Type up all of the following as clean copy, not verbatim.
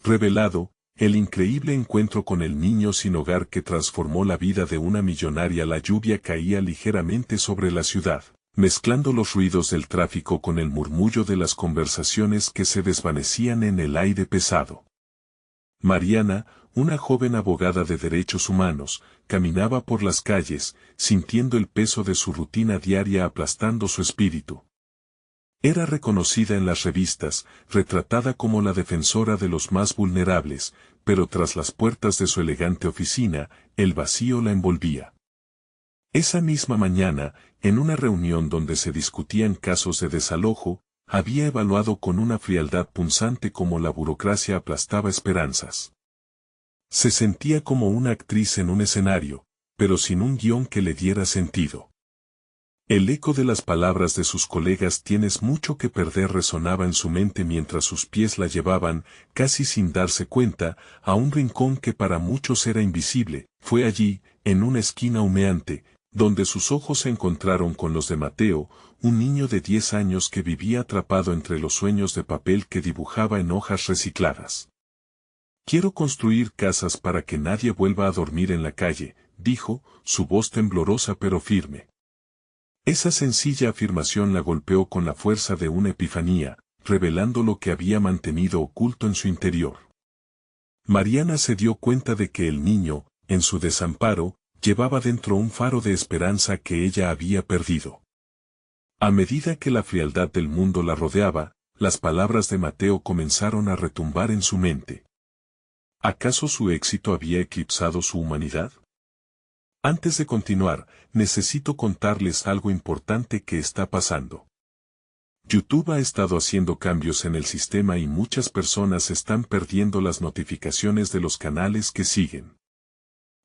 revelado, el increíble encuentro con el niño sin hogar que transformó la vida de una millonaria. La lluvia caía ligeramente sobre la ciudad, mezclando los ruidos del tráfico con el murmullo de las conversaciones que se desvanecían en el aire pesado. Mariana, una joven abogada de derechos humanos, caminaba por las calles, sintiendo el peso de su rutina diaria aplastando su espíritu. Era reconocida en las revistas, retratada como la defensora de los más vulnerables, pero tras las puertas de su elegante oficina, el vacío la envolvía. Esa misma mañana, en una reunión donde se discutían casos de desalojo, había evaluado con una frialdad punzante cómo la burocracia aplastaba esperanzas. Se sentía como una actriz en un escenario, pero sin un guión que le diera sentido. El eco de las palabras de sus colegas "tienes mucho que perder" resonaba en su mente mientras sus pies la llevaban, casi sin darse cuenta, a un rincón que para muchos era invisible. Fue allí, en una esquina humeante, donde sus ojos se encontraron con los de Mateo, un niño de 10 años que vivía atrapado entre los sueños de papel que dibujaba en hojas recicladas. «Quiero construir casas para que nadie vuelva a dormir en la calle», dijo, su voz temblorosa pero firme. Esa sencilla afirmación la golpeó con la fuerza de una epifanía, revelando lo que había mantenido oculto en su interior. Mariana se dio cuenta de que el niño, en su desamparo, llevaba dentro un faro de esperanza que ella había perdido. A medida que la frialdad del mundo la rodeaba, las palabras de Mateo comenzaron a retumbar en su mente. ¿Acaso su éxito había eclipsado su humanidad? Antes de continuar, necesito contarles algo importante que está pasando. YouTube ha estado haciendo cambios en el sistema y muchas personas están perdiendo las notificaciones de los canales que siguen.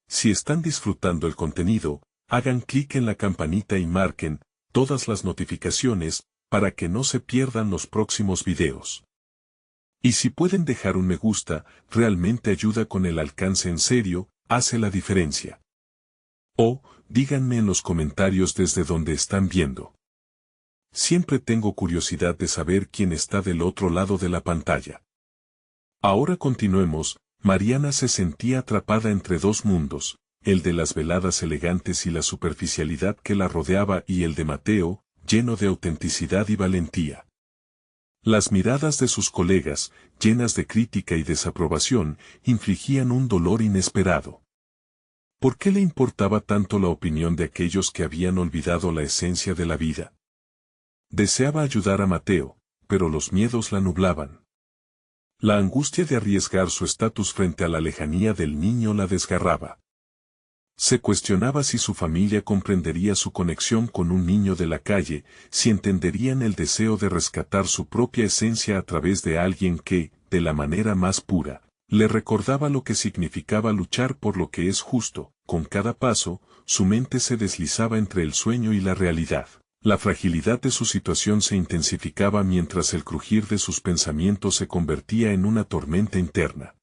Si están disfrutando el contenido, hagan clic en la campanita y marquen todas las notificaciones para que no se pierdan los próximos videos. Y si pueden dejar un me gusta, realmente ayuda con el alcance. En serio, hace la diferencia. O, díganme en los comentarios desde donde están viendo. Siempre tengo curiosidad de saber quién está del otro lado de la pantalla. Ahora continuemos. Mariana se sentía atrapada entre dos mundos, el de las veladas elegantes y la superficialidad que la rodeaba, y el de Mateo, lleno de autenticidad y valentía. Las miradas de sus colegas, llenas de crítica y desaprobación, infligían un dolor inesperado. ¿Por qué le importaba tanto la opinión de aquellos que habían olvidado la esencia de la vida? Deseaba ayudar a Mateo, pero los miedos la nublaban. La angustia de arriesgar su estatus frente a la lejanía del niño la desgarraba. Se cuestionaba si su familia comprendería su conexión con un niño de la calle, si entenderían el deseo de rescatar su propia esencia a través de alguien que, de la manera más pura, le recordaba lo que significaba luchar por lo que es justo. Con cada paso, su mente se deslizaba entre el sueño y la realidad. La fragilidad de su situación se intensificaba mientras el crujir de sus pensamientos se convertía en una tormenta interna.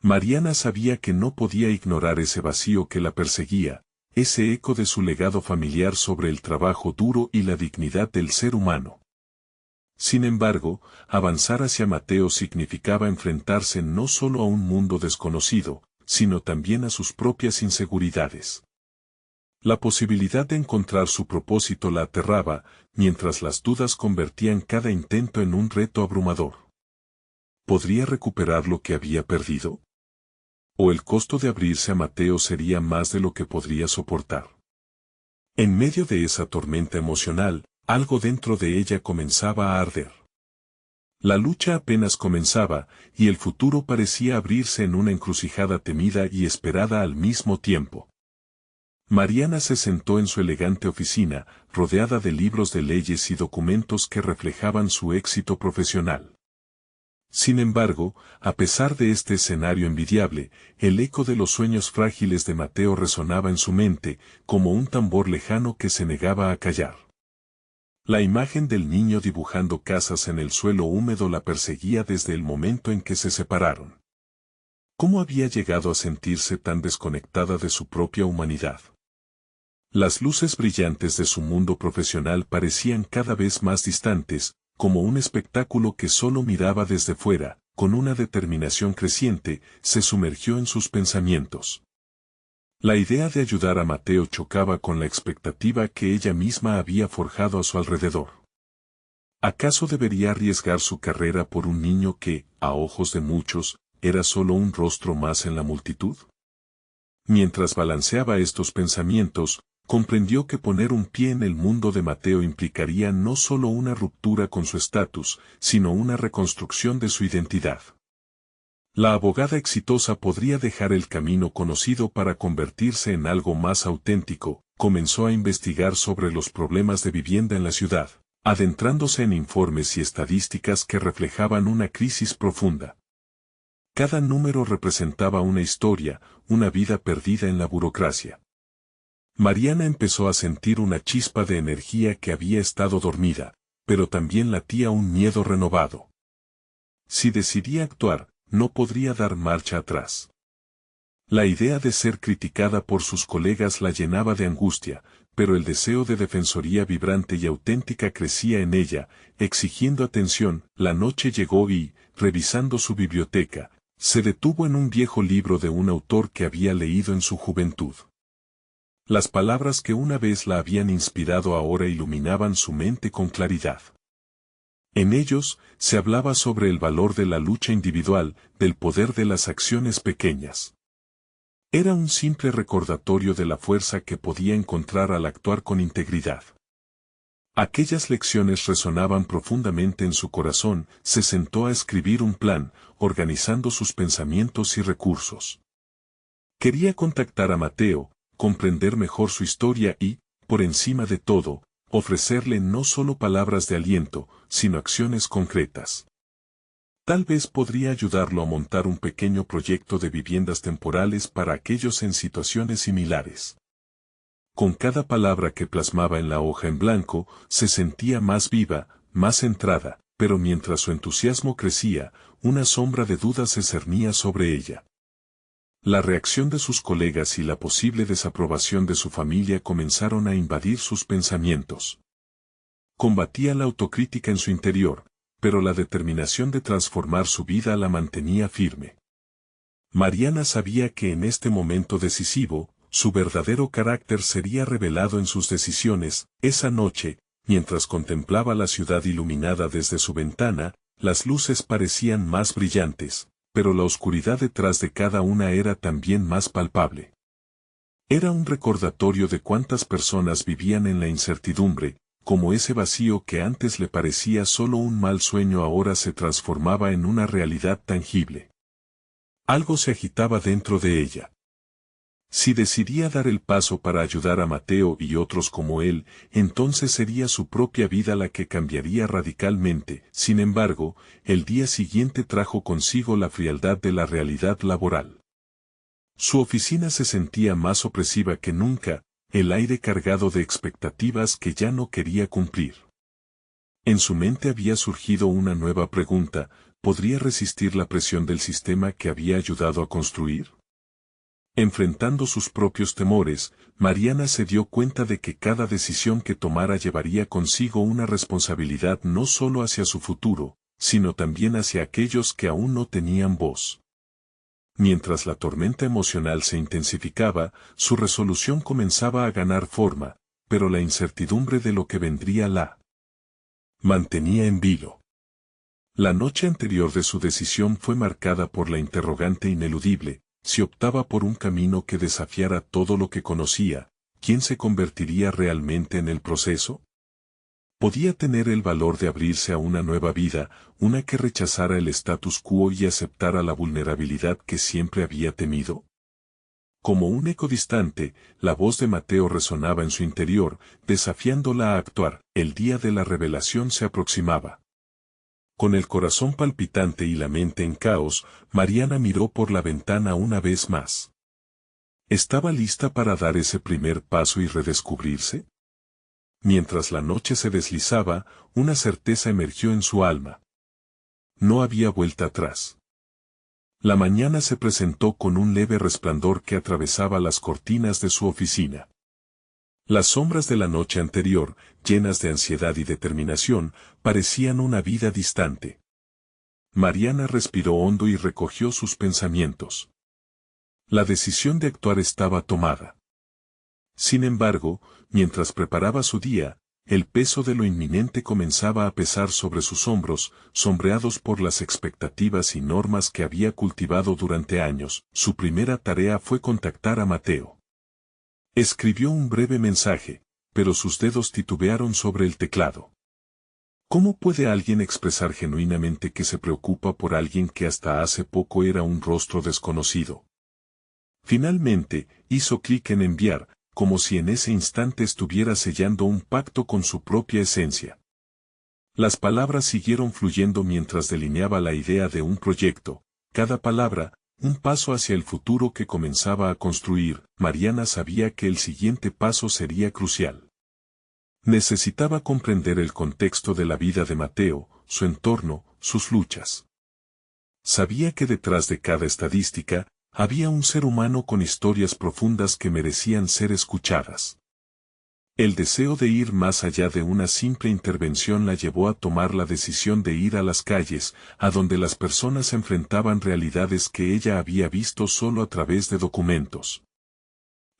Mariana sabía que no podía ignorar ese vacío que la perseguía, ese eco de su legado familiar sobre el trabajo duro y la dignidad del ser humano. Sin embargo, avanzar hacia Mateo significaba enfrentarse no solo a un mundo desconocido, sino también a sus propias inseguridades. La posibilidad de encontrar su propósito la aterraba, mientras las dudas convertían cada intento en un reto abrumador. ¿Podría recuperar lo que había perdido? ¿O el costo de abrirse a Mateo sería más de lo que podría soportar? En medio de esa tormenta emocional, algo dentro de ella comenzaba a arder. La lucha apenas comenzaba, y el futuro parecía abrirse en una encrucijada temida y esperada al mismo tiempo. Mariana se sentó en su elegante oficina, rodeada de libros de leyes y documentos que reflejaban su éxito profesional. Sin embargo, a pesar de este escenario envidiable, el eco de los sueños frágiles de Mateo resonaba en su mente, como un tambor lejano que se negaba a callar. La imagen del niño dibujando casas en el suelo húmedo la perseguía desde el momento en que se separaron. ¿Cómo había llegado a sentirse tan desconectada de su propia humanidad? Las luces brillantes de su mundo profesional parecían cada vez más distantes, como un espectáculo que solo miraba desde fuera, con una determinación creciente, se sumergió en sus pensamientos. La idea de ayudar a Mateo chocaba con la expectativa que ella misma había forjado a su alrededor. ¿Acaso debería arriesgar su carrera por un niño que, a ojos de muchos, era solo un rostro más en la multitud? Mientras balanceaba estos pensamientos, comprendió que poner un pie en el mundo de Mateo implicaría no solo una ruptura con su estatus, sino una reconstrucción de su identidad. La abogada exitosa podría dejar el camino conocido para convertirse en algo más auténtico. Comenzó a investigar sobre los problemas de vivienda en la ciudad, adentrándose en informes y estadísticas que reflejaban una crisis profunda. Cada número representaba una historia, una vida perdida en la burocracia. Mariana empezó a sentir una chispa de energía que había estado dormida, pero también latía un miedo renovado. Si decidía actuar, no podría dar marcha atrás. La idea de ser criticada por sus colegas la llenaba de angustia, pero el deseo de defensoría vibrante y auténtica crecía en ella, exigiendo atención. La noche llegó y, revisando su biblioteca, se detuvo en un viejo libro de un autor que había leído en su juventud. Las palabras que una vez la habían inspirado ahora iluminaban su mente con claridad. En ellos, se hablaba sobre el valor de la lucha individual, del poder de las acciones pequeñas. Era un simple recordatorio de la fuerza que podía encontrar al actuar con integridad. Aquellas lecciones resonaban profundamente en su corazón. Se sentó a escribir un plan, organizando sus pensamientos y recursos. Quería contactar a Mateo, comprender mejor su historia y, por encima de todo, ofrecerle no solo palabras de aliento, sino acciones concretas. Tal vez podría ayudarlo a montar un pequeño proyecto de viviendas temporales para aquellos en situaciones similares. Con cada palabra que plasmaba en la hoja en blanco, se sentía más viva, más centrada, pero mientras su entusiasmo crecía, una sombra de duda se cernía sobre ella. La reacción de sus colegas y la posible desaprobación de su familia comenzaron a invadir sus pensamientos. Combatía la autocrítica en su interior, pero la determinación de transformar su vida la mantenía firme. Mariana sabía que en este momento decisivo, su verdadero carácter sería revelado en sus decisiones. Esa noche, mientras contemplaba la ciudad iluminada desde su ventana, las luces parecían más brillantes, pero la oscuridad detrás de cada una era también más palpable. Era un recordatorio de cuántas personas vivían en la incertidumbre, como ese vacío que antes le parecía solo un mal sueño ahora se transformaba en una realidad tangible. Algo se agitaba dentro de ella. Si decidía dar el paso para ayudar a Mateo y otros como él, entonces sería su propia vida la que cambiaría radicalmente. Sin embargo, el día siguiente trajo consigo la frialdad de la realidad laboral. Su oficina se sentía más opresiva que nunca, el aire cargado de expectativas que ya no quería cumplir. En su mente había surgido una nueva pregunta: ¿podría resistir la presión del sistema que había ayudado a construir? Enfrentando sus propios temores, Mariana se dio cuenta de que cada decisión que tomara llevaría consigo una responsabilidad no solo hacia su futuro, sino también hacia aquellos que aún no tenían voz. Mientras la tormenta emocional se intensificaba, su resolución comenzaba a ganar forma, pero la incertidumbre de lo que vendría la mantenía en vilo. La noche anterior de su decisión fue marcada por la interrogante ineludible: si optaba por un camino que desafiara todo lo que conocía, ¿quién se convertiría realmente en el proceso? ¿Podía tener el valor de abrirse a una nueva vida, una que rechazara el status quo y aceptara la vulnerabilidad que siempre había temido? Como un eco distante, la voz de Mateo resonaba en su interior, desafiándola a actuar. El día de la revelación se aproximaba. Con el corazón palpitante y la mente en caos, Mariana miró por la ventana una vez más. ¿Estaba lista para dar ese primer paso y redescubrirse? Mientras la noche se deslizaba, una certeza emergió en su alma. No había vuelta atrás. La mañana se presentó con un leve resplandor que atravesaba las cortinas de su oficina. Las sombras de la noche anterior, llenas de ansiedad y determinación, parecían una vida distante. Mariana respiró hondo y recogió sus pensamientos. La decisión de actuar estaba tomada. Sin embargo, mientras preparaba su día, el peso de lo inminente comenzaba a pesar sobre sus hombros, sombreados por las expectativas y normas que había cultivado durante años. Su primera tarea fue contactar a Mateo. Escribió un breve mensaje, pero sus dedos titubearon sobre el teclado. ¿Cómo puede alguien expresar genuinamente que se preocupa por alguien que hasta hace poco era un rostro desconocido? Finalmente, hizo clic en enviar, como si en ese instante estuviera sellando un pacto con su propia esencia. Las palabras siguieron fluyendo mientras delineaba la idea de un proyecto, cada palabra, un paso hacia el futuro que comenzaba a construir. Mariana sabía que el siguiente paso sería crucial. Necesitaba comprender el contexto de la vida de Mateo, su entorno, sus luchas. Sabía que detrás de cada estadística, había un ser humano con historias profundas que merecían ser escuchadas. El deseo de ir más allá de una simple intervención la llevó a tomar la decisión de ir a las calles, a donde las personas enfrentaban realidades que ella había visto solo a través de documentos.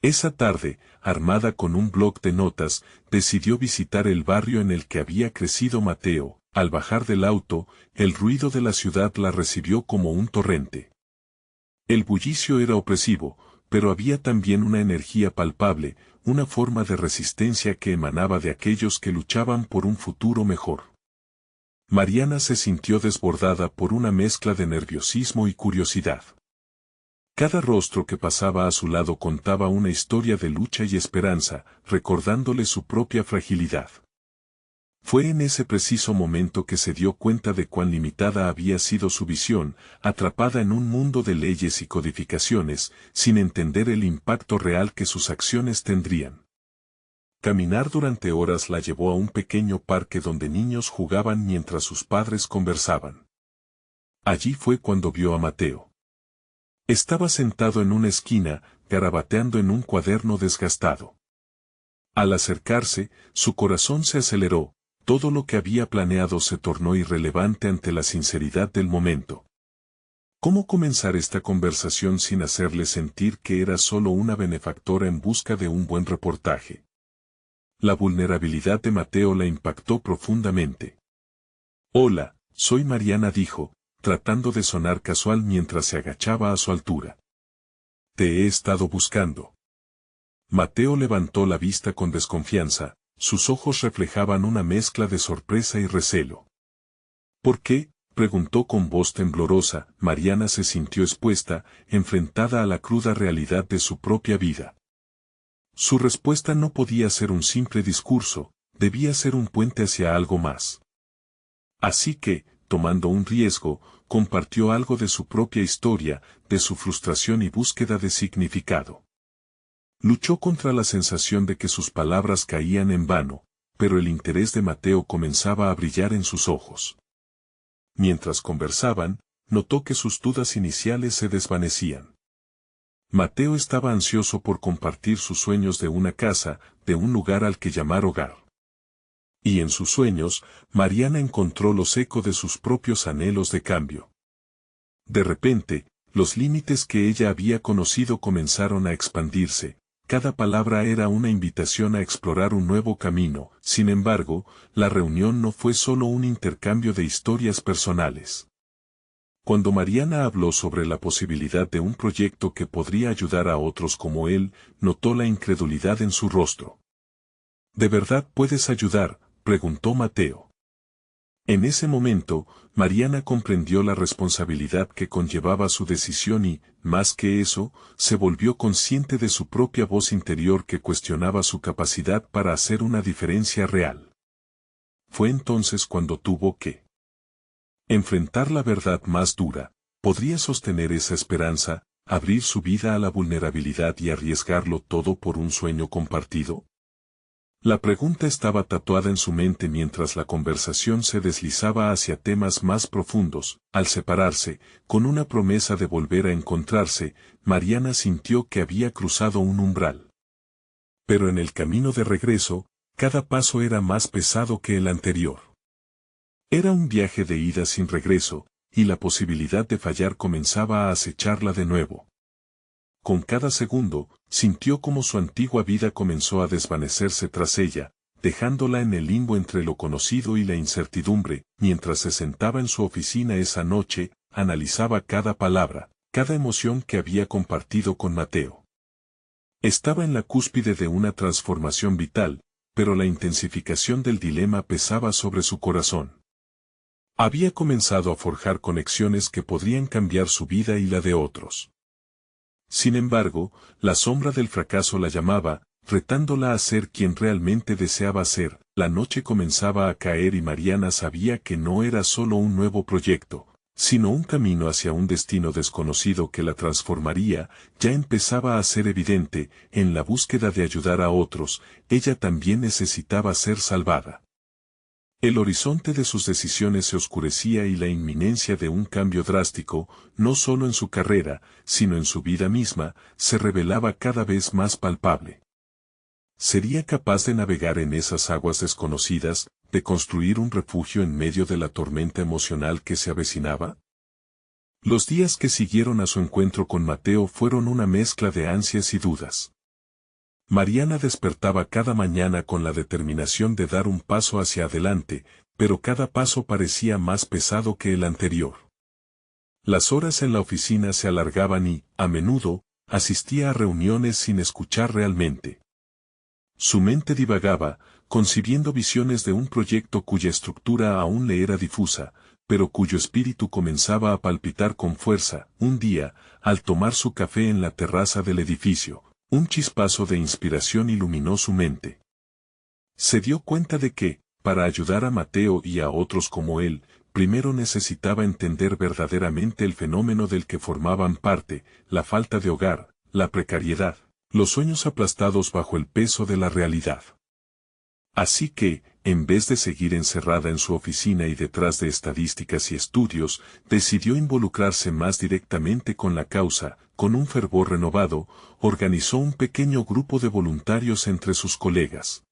Esa tarde, armada con un bloc de notas, decidió visitar el barrio en el que había crecido Mateo. Al bajar del auto, el ruido de la ciudad la recibió como un torrente. El bullicio era opresivo, pero había también una energía palpable, una forma de resistencia que emanaba de aquellos que luchaban por un futuro mejor. Mariana se sintió desbordada por una mezcla de nerviosismo y curiosidad. Cada rostro que pasaba a su lado contaba una historia de lucha y esperanza, recordándole su propia fragilidad. Fue en ese preciso momento que se dio cuenta de cuán limitada había sido su visión, atrapada en un mundo de leyes y codificaciones, sin entender el impacto real que sus acciones tendrían. Caminar durante horas la llevó a un pequeño parque donde niños jugaban mientras sus padres conversaban. Allí fue cuando vio a Mateo. Estaba sentado en una esquina, garabateando en un cuaderno desgastado. Al acercarse, su corazón se aceleró. Todo lo que había planeado se tornó irrelevante ante la sinceridad del momento. ¿Cómo comenzar esta conversación sin hacerle sentir que era solo una benefactora en busca de un buen reportaje? La vulnerabilidad de Mateo la impactó profundamente. Hola, soy Mariana, dijo, tratando de sonar casual mientras se agachaba a su altura. Te he estado buscando. Mateo levantó la vista con desconfianza. Sus ojos reflejaban una mezcla de sorpresa y recelo. ¿Por qué?, preguntó con voz temblorosa. Mariana se sintió expuesta, enfrentada a la cruda realidad de su propia vida. Su respuesta no podía ser un simple discurso, debía ser un puente hacia algo más. Así que, tomando un riesgo, compartió algo de su propia historia, de su frustración y búsqueda de significado. Luchó contra la sensación de que sus palabras caían en vano, pero el interés de Mateo comenzaba a brillar en sus ojos. Mientras conversaban, notó que sus dudas iniciales se desvanecían. Mateo estaba ansioso por compartir sus sueños de una casa, de un lugar al que llamar hogar. Y en sus sueños, Mariana encontró los ecos de sus propios anhelos de cambio. De repente, los límites que ella había conocido comenzaron a expandirse. Cada palabra era una invitación a explorar un nuevo camino. Sin embargo, la reunión no fue solo un intercambio de historias personales. Cuando Mariana habló sobre la posibilidad de un proyecto que podría ayudar a otros como él, notó la incredulidad en su rostro. ¿De verdad puedes ayudar?, preguntó Mateo. En ese momento, Mariana comprendió la responsabilidad que conllevaba su decisión y, más que eso, se volvió consciente de su propia voz interior que cuestionaba su capacidad para hacer una diferencia real. Fue entonces cuando tuvo que enfrentar la verdad más dura. ¿Podría sostener esa esperanza, abrir su vida a la vulnerabilidad y arriesgarlo todo por un sueño compartido? La pregunta estaba tatuada en su mente mientras la conversación se deslizaba hacia temas más profundos. Al separarse, con una promesa de volver a encontrarse, Mariana sintió que había cruzado un umbral. Pero en el camino de regreso, cada paso era más pesado que el anterior. Era un viaje de ida sin regreso, y la posibilidad de fallar comenzaba a acecharla de nuevo. Con cada segundo, sintió como su antigua vida comenzó a desvanecerse tras ella, dejándola en el limbo entre lo conocido y la incertidumbre. Mientras se sentaba en su oficina esa noche, analizaba cada palabra, cada emoción que había compartido con Mateo. Estaba en la cúspide de una transformación vital, pero la intensificación del dilema pesaba sobre su corazón. Había comenzado a forjar conexiones que podrían cambiar su vida y la de otros. Sin embargo, la sombra del fracaso la llamaba, retándola a ser quien realmente deseaba ser. La noche comenzaba a caer y Mariana sabía que no era solo un nuevo proyecto, sino un camino hacia un destino desconocido que la transformaría. Ya empezaba a ser evidente, en la búsqueda de ayudar a otros, ella también necesitaba ser salvada. El horizonte de sus decisiones se oscurecía y la inminencia de un cambio drástico, no solo en su carrera, sino en su vida misma, se revelaba cada vez más palpable. ¿Sería capaz de navegar en esas aguas desconocidas, de construir un refugio en medio de la tormenta emocional que se avecinaba? Los días que siguieron a su encuentro con Mateo fueron una mezcla de ansias y dudas. Mariana despertaba cada mañana con la determinación de dar un paso hacia adelante, pero cada paso parecía más pesado que el anterior. Las horas en la oficina se alargaban y, a menudo, asistía a reuniones sin escuchar realmente. Su mente divagaba, concibiendo visiones de un proyecto cuya estructura aún le era difusa, pero cuyo espíritu comenzaba a palpitar con fuerza. Un día, al tomar su café en la terraza del edificio, un chispazo de inspiración iluminó su mente. Se dio cuenta de que, para ayudar a Mateo y a otros como él, primero necesitaba entender verdaderamente el fenómeno del que formaban parte, la falta de hogar, la precariedad, los sueños aplastados bajo el peso de la realidad. Así que, en vez de seguir encerrada en su oficina y detrás de estadísticas y estudios, decidió involucrarse más directamente con la causa. Con un fervor renovado, organizó un pequeño grupo de voluntarios entre sus colegas.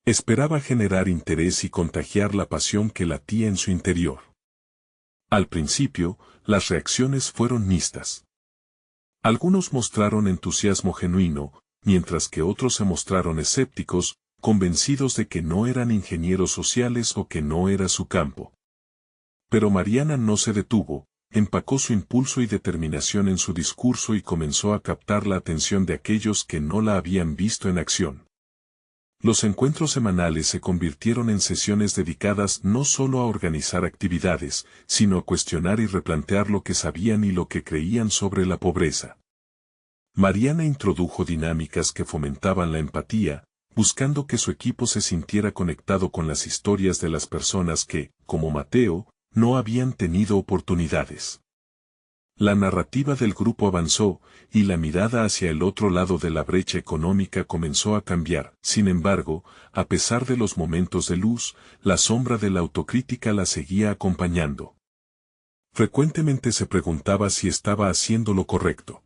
Esperaba generar interés y contagiar la pasión que latía en su interior. Al principio, las reacciones fueron mixtas. Algunos mostraron entusiasmo genuino, mientras que otros se mostraron escépticos, convencidos de que no eran ingenieros sociales o que no era su campo. Pero Mariana no se detuvo, empacó su impulso y determinación en su discurso y comenzó a captar la atención de aquellos que no la habían visto en acción. Los encuentros semanales se convirtieron en sesiones dedicadas no solo a organizar actividades, sino a cuestionar y replantear lo que sabían y lo que creían sobre la pobreza. Mariana introdujo dinámicas que fomentaban la empatía, buscando que su equipo se sintiera conectado con las historias de las personas que, como Mateo, no habían tenido oportunidades. La narrativa del grupo avanzó, y la mirada hacia el otro lado de la brecha económica comenzó a cambiar. Sin embargo, a pesar de los momentos de luz, la sombra de la autocrítica la seguía acompañando. Frecuentemente se preguntaba si estaba haciendo lo correcto.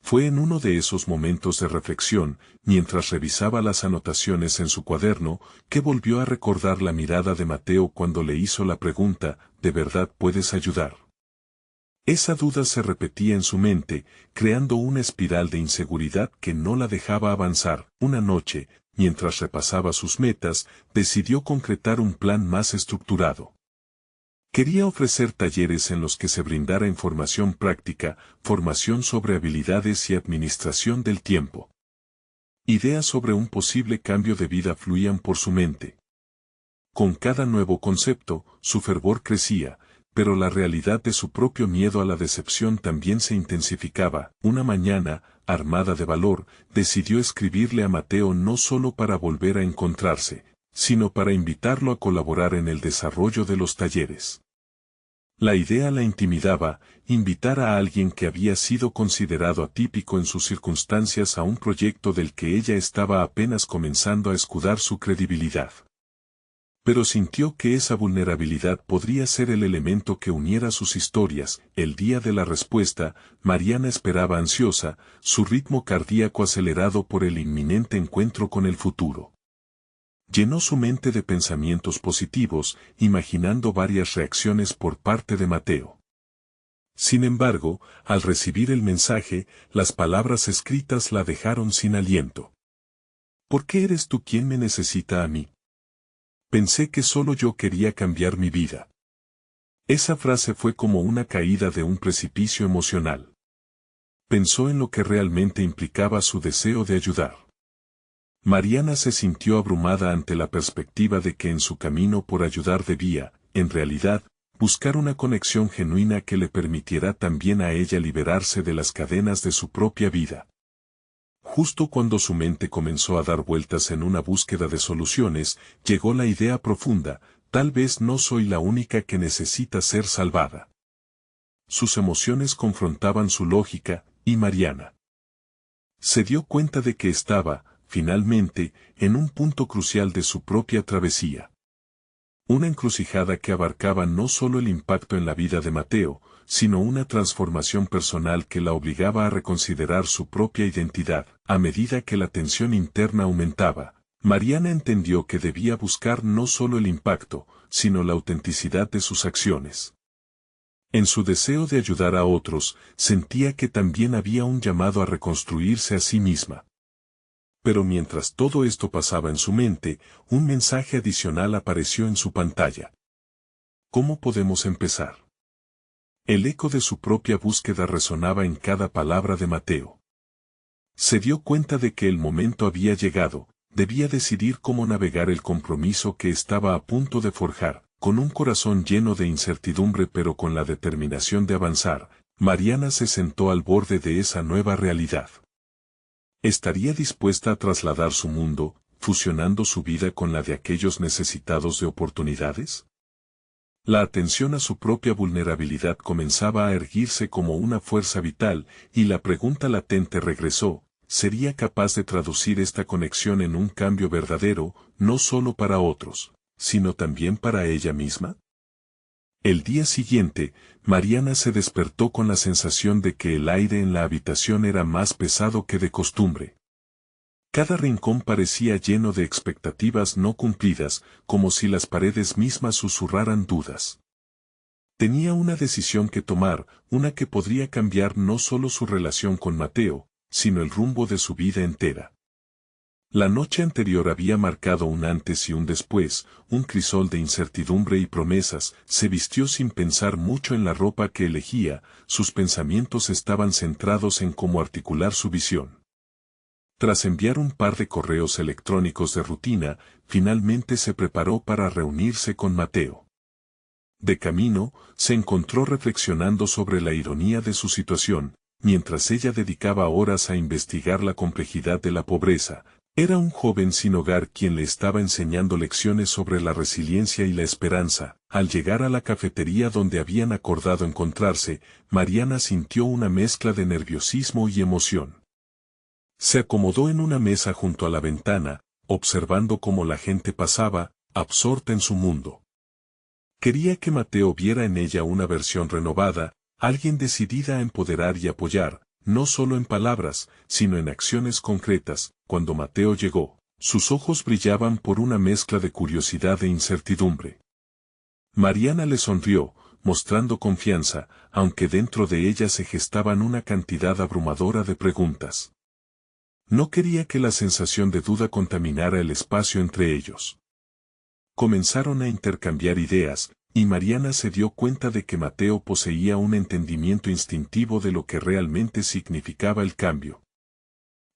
Fue en uno de esos momentos de reflexión, mientras revisaba las anotaciones en su cuaderno, que volvió a recordar la mirada de Mateo cuando le hizo la pregunta, ¿de verdad puedes ayudar? Esa duda se repetía en su mente, creando una espiral de inseguridad que no la dejaba avanzar. Una noche, mientras repasaba sus metas, decidió concretar un plan más estructurado. Quería ofrecer talleres en los que se brindara información práctica, formación sobre habilidades y administración del tiempo. Ideas sobre un posible cambio de vida fluían por su mente. Con cada nuevo concepto, su fervor crecía, pero la realidad de su propio miedo a la decepción también se intensificaba. Una mañana, armada de valor, decidió escribirle a Mateo no solo para volver a encontrarse, sino para invitarlo a colaborar en el desarrollo de los talleres. La idea la intimidaba, invitar a alguien que había sido considerado atípico en sus circunstancias a un proyecto del que ella estaba apenas comenzando a escudar su credibilidad. Pero sintió que esa vulnerabilidad podría ser el elemento que uniera sus historias. El día de la respuesta, Mariana esperaba ansiosa, su ritmo cardíaco acelerado por el inminente encuentro con el futuro. Llenó su mente de pensamientos positivos, imaginando varias reacciones por parte de Mateo. Sin embargo, al recibir el mensaje, las palabras escritas la dejaron sin aliento. ¿Por qué eres tú quien me necesita a mí? Pensé que solo yo quería cambiar mi vida. Esa frase fue como una caída de un precipicio emocional. Pensó en lo que realmente implicaba su deseo de ayudar. Mariana se sintió abrumada ante la perspectiva de que en su camino por ayudar debía, en realidad, buscar una conexión genuina que le permitiera también a ella liberarse de las cadenas de su propia vida. Justo cuando su mente comenzó a dar vueltas en una búsqueda de soluciones, llegó la idea profunda: tal vez no soy la única que necesita ser salvada. Sus emociones confrontaban su lógica, y Mariana se dio cuenta de que estaba, finalmente, en un punto crucial de su propia travesía. Una encrucijada que abarcaba no solo el impacto en la vida de Mateo, sino una transformación personal que la obligaba a reconsiderar su propia identidad. A medida que la tensión interna aumentaba, Mariana entendió que debía buscar no solo el impacto, sino la autenticidad de sus acciones. En su deseo de ayudar a otros, sentía que también había un llamado a reconstruirse a sí misma. Pero mientras todo esto pasaba en su mente, un mensaje adicional apareció en su pantalla. ¿Cómo podemos empezar? El eco de su propia búsqueda resonaba en cada palabra de Mateo. Se dio cuenta de que el momento había llegado, debía decidir cómo navegar el compromiso que estaba a punto de forjar. Con un corazón lleno de incertidumbre pero con la determinación de avanzar, Mariana se sentó al borde de esa nueva realidad. ¿Estaría dispuesta a trasladar su mundo, fusionando su vida con la de aquellos necesitados de oportunidades? La atención a su propia vulnerabilidad comenzaba a erguirse como una fuerza vital, y la pregunta latente regresó: ¿sería capaz de traducir esta conexión en un cambio verdadero, no solo para otros, sino también para ella misma? El día siguiente, Mariana se despertó con la sensación de que el aire en la habitación era más pesado que de costumbre. Cada rincón parecía lleno de expectativas no cumplidas, como si las paredes mismas susurraran dudas. Tenía una decisión que tomar, una que podría cambiar no solo su relación con Mateo, sino el rumbo de su vida entera. La noche anterior había marcado un antes y un después, un crisol de incertidumbre y promesas. Se vistió sin pensar mucho en la ropa que elegía, sus pensamientos estaban centrados en cómo articular su visión. Tras enviar un par de correos electrónicos de rutina, finalmente se preparó para reunirse con Mateo. De camino, se encontró reflexionando sobre la ironía de su situación, mientras ella dedicaba horas a investigar la complejidad de la pobreza. Era un joven sin hogar quien le estaba enseñando lecciones sobre la resiliencia y la esperanza. Al llegar a la cafetería donde habían acordado encontrarse, Mariana sintió una mezcla de nerviosismo y emoción. Se acomodó en una mesa junto a la ventana, observando cómo la gente pasaba, absorta en su mundo. Quería que Mateo viera en ella una versión renovada, alguien decidida a empoderar y apoyar, no solo en palabras, sino en acciones concretas. Cuando Mateo llegó, sus ojos brillaban por una mezcla de curiosidad e incertidumbre. Mariana le sonrió, mostrando confianza, aunque dentro de ella se gestaban una cantidad abrumadora de preguntas. No quería que la sensación de duda contaminara el espacio entre ellos. Comenzaron a intercambiar ideas, y Mariana se dio cuenta de que Mateo poseía un entendimiento instintivo de lo que realmente significaba el cambio.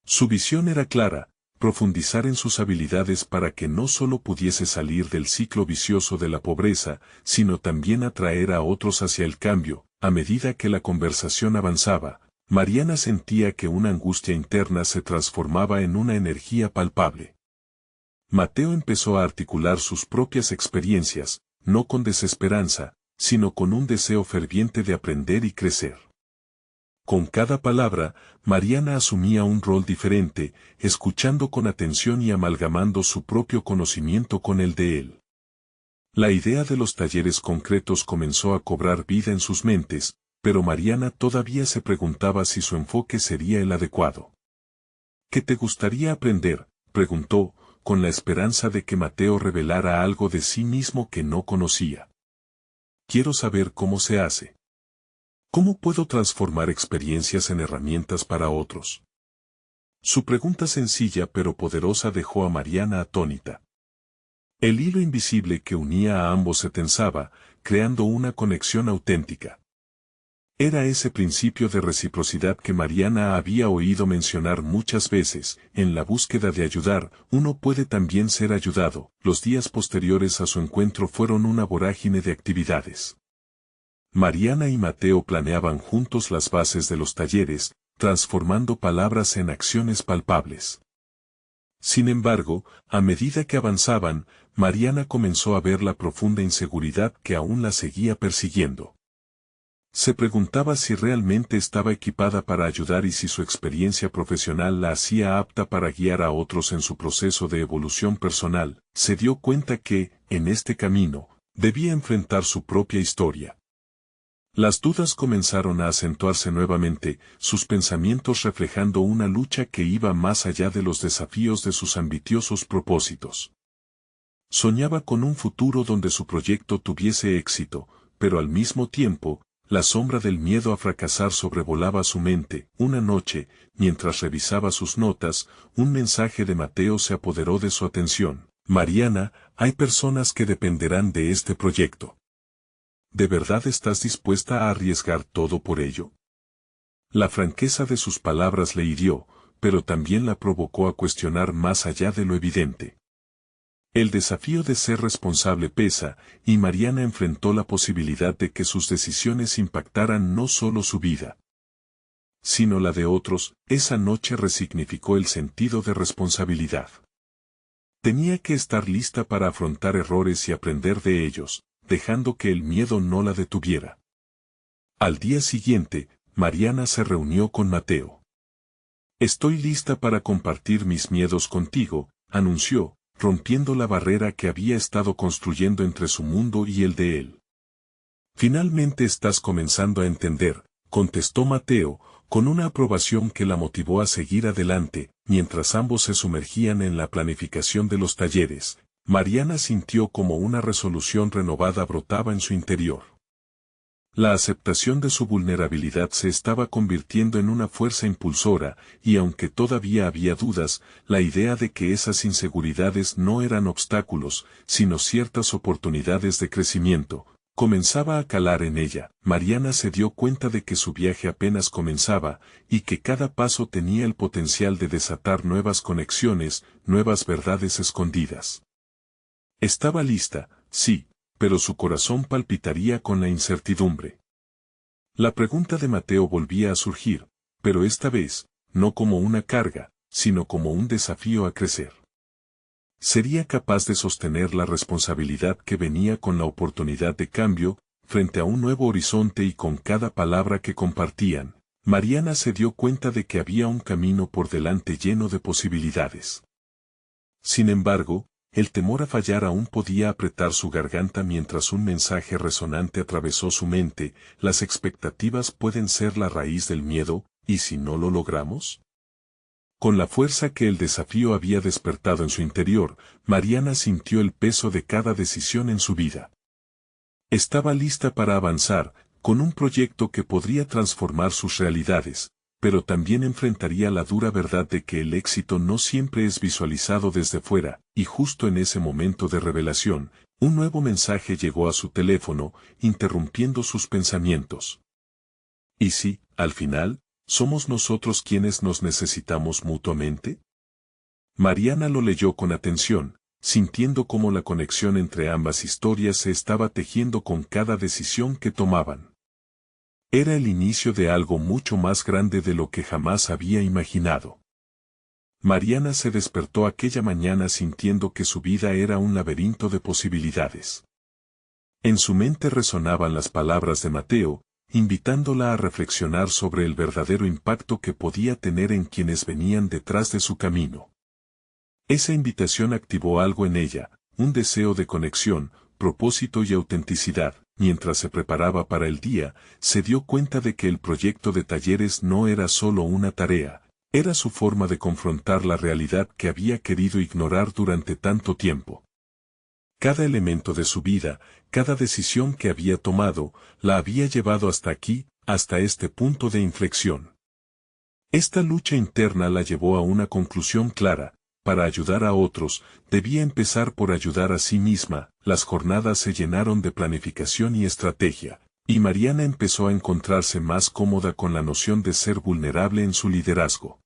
Su visión era clara: profundizar en sus habilidades para que no solo pudiese salir del ciclo vicioso de la pobreza, sino también atraer a otros hacia el cambio. A medida que la conversación avanzaba, Mariana sentía que una angustia interna se transformaba en una energía palpable. Mateo empezó a articular sus propias experiencias, no con desesperanza, sino con un deseo ferviente de aprender y crecer. Con cada palabra, Mariana asumía un rol diferente, escuchando con atención y amalgamando su propio conocimiento con el de él. La idea de los talleres concretos comenzó a cobrar vida en sus mentes, pero Mariana todavía se preguntaba si su enfoque sería el adecuado. ¿Qué te gustaría aprender?, preguntó, con la esperanza de que Mateo revelara algo de sí mismo que no conocía. Quiero saber cómo se hace. ¿Cómo puedo transformar experiencias en herramientas para otros? Su pregunta sencilla pero poderosa dejó a Mariana atónita. El hilo invisible que unía a ambos se tensaba, creando una conexión auténtica. Era ese principio de reciprocidad que Mariana había oído mencionar muchas veces. En la búsqueda de ayudar, uno puede también ser ayudado. Los días posteriores a su encuentro fueron una vorágine de actividades. Mariana y Mateo planeaban juntos las bases de los talleres, transformando palabras en acciones palpables. Sin embargo, a medida que avanzaban, Mariana comenzó a ver la profunda inseguridad que aún la seguía persiguiendo. Se preguntaba si realmente estaba equipada para ayudar y si su experiencia profesional la hacía apta para guiar a otros en su proceso de evolución personal. Se dio cuenta que, en este camino, debía enfrentar su propia historia. Las dudas comenzaron a acentuarse nuevamente, sus pensamientos reflejando una lucha que iba más allá de los desafíos de sus ambiciosos propósitos. Soñaba con un futuro donde su proyecto tuviese éxito, pero al mismo tiempo, la sombra del miedo a fracasar sobrevolaba su mente. Una noche, mientras revisaba sus notas, un mensaje de Mateo se apoderó de su atención. Mariana, hay personas que dependerán de este proyecto. ¿De verdad estás dispuesta a arriesgar todo por ello? La franqueza de sus palabras le hirió, pero también la provocó a cuestionar más allá de lo evidente. El desafío de ser responsable pesa, y Mariana enfrentó la posibilidad de que sus decisiones impactaran no solo su vida, sino la de otros. Esa noche resignificó el sentido de responsabilidad. Tenía que estar lista para afrontar errores y aprender de ellos, dejando que el miedo no la detuviera. Al día siguiente, Mariana se reunió con Mateo. Estoy lista para compartir mis miedos contigo, anunció, rompiendo la barrera que había estado construyendo entre su mundo y el de él. Finalmente estás comenzando a entender, contestó Mateo, con una aprobación que la motivó a seguir adelante. Mientras ambos se sumergían en la planificación de los talleres, Mariana sintió como una resolución renovada brotaba en su interior. La aceptación de su vulnerabilidad se estaba convirtiendo en una fuerza impulsora, y aunque todavía había dudas, la idea de que esas inseguridades no eran obstáculos, sino ciertas oportunidades de crecimiento, comenzaba a calar en ella. Mariana se dio cuenta de que su viaje apenas comenzaba, y que cada paso tenía el potencial de desatar nuevas conexiones, nuevas verdades escondidas. Estaba lista, sí, pero su corazón palpitaría con la incertidumbre. La pregunta de Mateo volvía a surgir, pero esta vez, no como una carga, sino como un desafío a crecer. ¿Sería capaz de sostener la responsabilidad que venía con la oportunidad de cambio, frente a un nuevo horizonte? Y con cada palabra que compartían, Mariana se dio cuenta de que había un camino por delante lleno de posibilidades. Sin embargo, el temor a fallar aún podía apretar su garganta mientras un mensaje resonante atravesó su mente. Las expectativas pueden ser la raíz del miedo, ¿y si no lo logramos? Con la fuerza que el desafío había despertado en su interior, Mariana sintió el peso de cada decisión en su vida. Estaba lista para avanzar, con un proyecto que podría transformar sus realidades, pero también enfrentaría la dura verdad de que el éxito no siempre es visualizado desde fuera. Y justo en ese momento de revelación, un nuevo mensaje llegó a su teléfono, interrumpiendo sus pensamientos. ¿Y si, al final, somos nosotros quienes nos necesitamos mutuamente? Mariana lo leyó con atención, sintiendo cómo la conexión entre ambas historias se estaba tejiendo con cada decisión que tomaban. Era el inicio de algo mucho más grande de lo que jamás había imaginado. Mariana se despertó aquella mañana sintiendo que su vida era un laberinto de posibilidades. En su mente resonaban las palabras de Mateo, invitándola a reflexionar sobre el verdadero impacto que podía tener en quienes venían detrás de su camino. Esa invitación activó algo en ella, un deseo de conexión, propósito y autenticidad. Mientras se preparaba para el día, se dio cuenta de que el proyecto de talleres no era solo una tarea, Era su forma de confrontar la realidad que había querido ignorar durante tanto tiempo. Cada elemento de su vida, cada decisión que había tomado, la había llevado hasta aquí, hasta este punto de inflexión. Esta lucha interna la llevó a una conclusión clara: para ayudar a otros, debía empezar por ayudar a sí misma. Las jornadas se llenaron de planificación y estrategia, y Mariana empezó a encontrarse más cómoda con la noción de ser vulnerable en su liderazgo.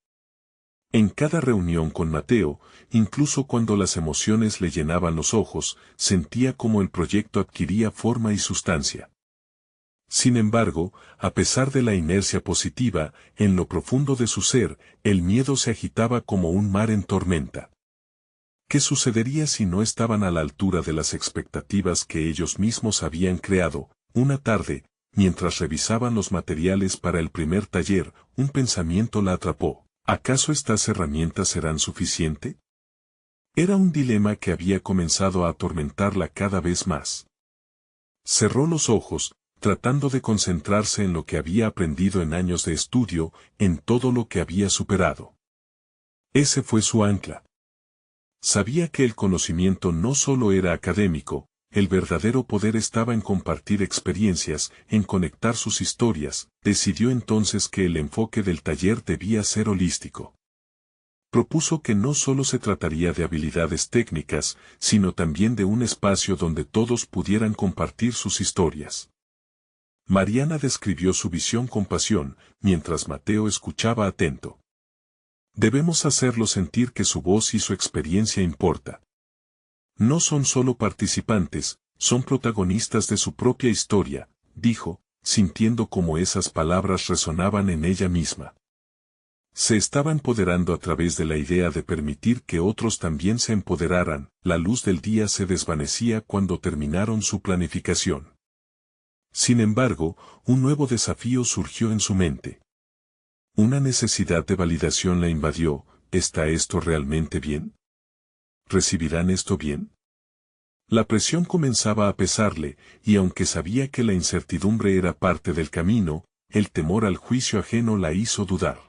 En cada reunión con Mateo, incluso cuando las emociones le llenaban los ojos, sentía como el proyecto adquiría forma y sustancia. Sin embargo, a pesar de la inercia positiva, en lo profundo de su ser, el miedo se agitaba como un mar en tormenta. ¿Qué sucedería si no estaban a la altura de las expectativas que ellos mismos habían creado? Una tarde, mientras revisaban los materiales para el primer taller, un pensamiento la atrapó. ¿Acaso estas herramientas serán suficientes? Era un dilema que había comenzado a atormentarla cada vez más. Cerró los ojos, tratando de concentrarse en lo que había aprendido en años de estudio, en todo lo que había superado. Ese fue su ancla. Sabía que el conocimiento no solo era académico, el verdadero poder estaba en compartir experiencias, en conectar sus historias. Decidió entonces que el enfoque del taller debía ser holístico. Propuso que no solo se trataría de habilidades técnicas, sino también de un espacio donde todos pudieran compartir sus historias. Mariana describió su visión con pasión, mientras Mateo escuchaba atento. Debemos hacerlo sentir que su voz y su experiencia importa. No son solo participantes, son protagonistas de su propia historia, dijo, sintiendo cómo esas palabras resonaban en ella misma. Se estaba empoderando a través de la idea de permitir que otros también se empoderaran. La luz del día se desvanecía cuando terminaron su planificación. Sin embargo, un nuevo desafío surgió en su mente. Una necesidad de validación la invadió. ¿Está esto realmente bien? ¿Recibirán esto bien? La presión comenzaba a pesarle, y aunque sabía que la incertidumbre era parte del camino, el temor al juicio ajeno la hizo dudar.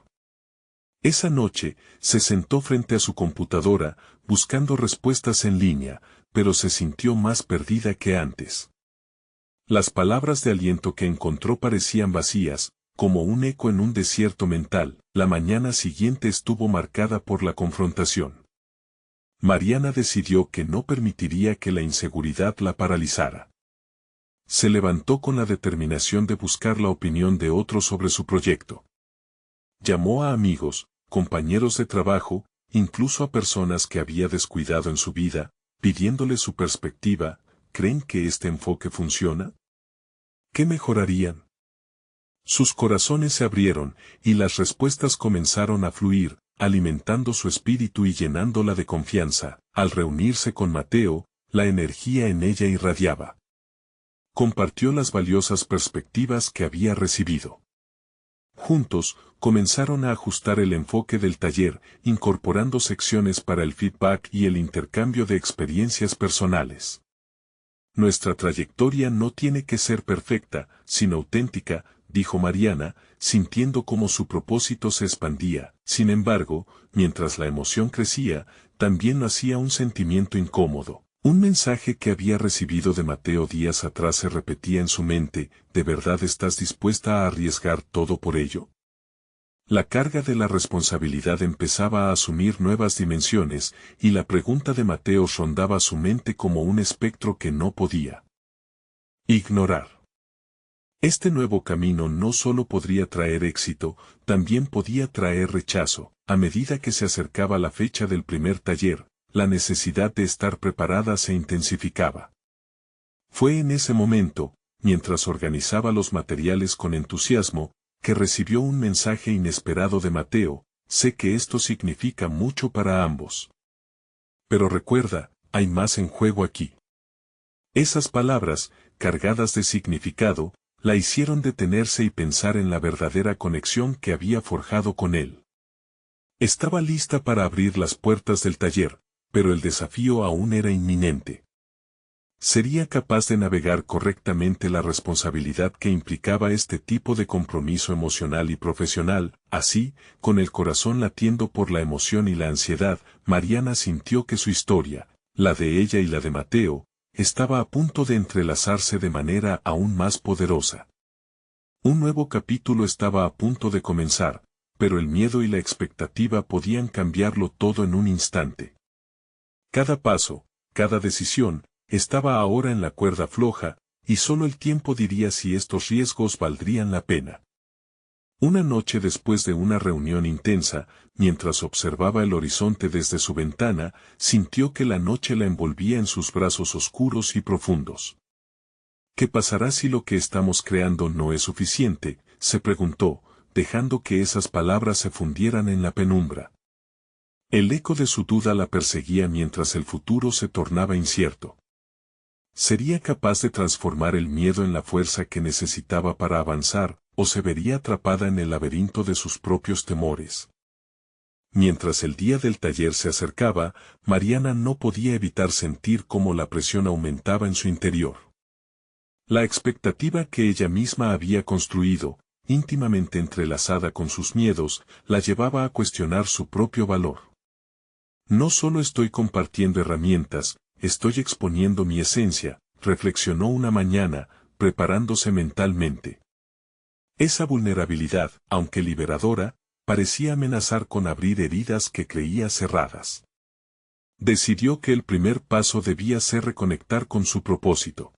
Esa noche, se sentó frente a su computadora, buscando respuestas en línea, pero se sintió más perdida que antes. Las palabras de aliento que encontró parecían vacías, como un eco en un desierto mental. La mañana siguiente estuvo marcada por la confrontación. Mariana decidió que no permitiría que la inseguridad la paralizara. Se levantó con la determinación de buscar la opinión de otros sobre su proyecto. Llamó a amigos, compañeros de trabajo, incluso a personas que había descuidado en su vida, pidiéndole su perspectiva. ¿Creen que este enfoque funciona? ¿Qué mejorarían? Sus corazones se abrieron, y las respuestas comenzaron a fluir, alimentando su espíritu y llenándola de confianza. Al reunirse con Mateo, la energía en ella irradiaba. Compartió las valiosas perspectivas que había recibido. Juntos, comenzaron a ajustar el enfoque del taller, incorporando secciones para el feedback y el intercambio de experiencias personales. Nuestra trayectoria no tiene que ser perfecta, sino auténtica, dijo Mariana, sintiendo cómo su propósito se expandía. Sin embargo, mientras la emoción crecía, también nacía un sentimiento incómodo. Un mensaje que había recibido de Mateo días atrás se repetía en su mente. ¿De verdad estás dispuesta a arriesgar todo por ello? La carga de la responsabilidad empezaba a asumir nuevas dimensiones, y la pregunta de Mateo rondaba su mente como un espectro que no podía ignorar. Este nuevo camino no solo podría traer éxito, también podía traer rechazo. A medida que se acercaba la fecha del primer taller, la necesidad de estar preparada se intensificaba. Fue en ese momento, mientras organizaba los materiales con entusiasmo, que recibió un mensaje inesperado de Mateo. Sé que esto significa mucho para ambos. Pero recuerda, hay más en juego aquí. Esas palabras, cargadas de significado, la hicieron detenerse y pensar en la verdadera conexión que había forjado con él. Estaba lista para abrir las puertas del taller, pero el desafío aún era inminente. ¿Sería capaz de navegar correctamente la responsabilidad que implicaba este tipo de compromiso emocional y profesional? Así, con el corazón latiendo por la emoción y la ansiedad, Mariana sintió que su historia, la de ella y la de Mateo, estaba a punto de entrelazarse de manera aún más poderosa. Un nuevo capítulo estaba a punto de comenzar, pero el miedo y la expectativa podían cambiarlo todo en un instante. Cada paso, cada decisión, estaba ahora en la cuerda floja, y solo el tiempo diría si estos riesgos valdrían la pena. Una noche después de una reunión intensa, mientras observaba el horizonte desde su ventana, sintió que la noche la envolvía en sus brazos oscuros y profundos. ¿Qué pasará si lo que estamos creando no es suficiente?, se preguntó, dejando que esas palabras se fundieran en la penumbra. El eco de su duda la perseguía mientras el futuro se tornaba incierto. ¿Sería capaz de transformar el miedo en la fuerza que necesitaba para avanzar, o se vería atrapada en el laberinto de sus propios temores? Mientras el día del taller se acercaba, Mariana no podía evitar sentir cómo la presión aumentaba en su interior. La expectativa que ella misma había construido, íntimamente entrelazada con sus miedos, la llevaba a cuestionar su propio valor. No solo estoy compartiendo herramientas, estoy exponiendo mi esencia, reflexionó una mañana, preparándose mentalmente. Esa vulnerabilidad, aunque liberadora, parecía amenazar con abrir heridas que creía cerradas. Decidió que el primer paso debía ser reconectar con su propósito.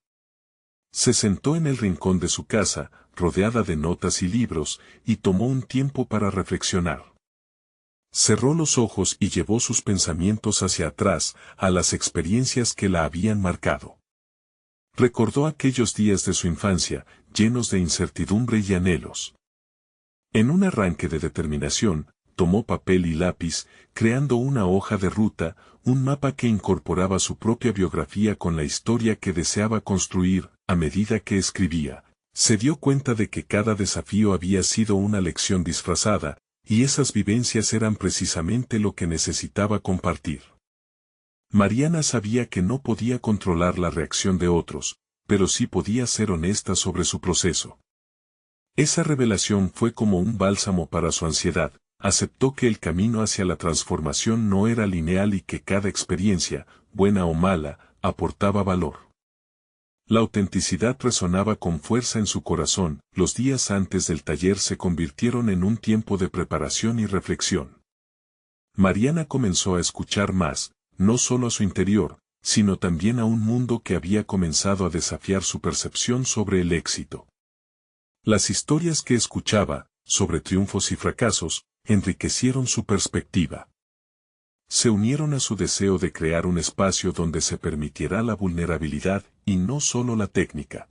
Se sentó en el rincón de su casa, rodeada de notas y libros, y tomó un tiempo para reflexionar. Cerró los ojos y llevó sus pensamientos hacia atrás, a las experiencias que la habían marcado. Recordó aquellos días de su infancia, llenos de incertidumbre y anhelos. En un arranque de determinación, tomó papel y lápiz, creando una hoja de ruta, un mapa que incorporaba su propia biografía con la historia que deseaba construir. A medida que escribía, se dio cuenta de que cada desafío había sido una lección disfrazada, y esas vivencias eran precisamente lo que necesitaba compartir. Mariana sabía que no podía controlar la reacción de otros, pero sí podía ser honesta sobre su proceso. Esa revelación fue como un bálsamo para su ansiedad. Aceptó que el camino hacia la transformación no era lineal y que cada experiencia, buena o mala, aportaba valor. La autenticidad resonaba con fuerza en su corazón. Los días antes del taller se convirtieron en un tiempo de preparación y reflexión. Mariana comenzó a escuchar más, no solo a su interior, sino también a un mundo que había comenzado a desafiar su percepción sobre el éxito. Las historias que escuchaba, sobre triunfos y fracasos, enriquecieron su perspectiva. Se unieron a su deseo de crear un espacio donde se permitiera la vulnerabilidad y no solo la técnica.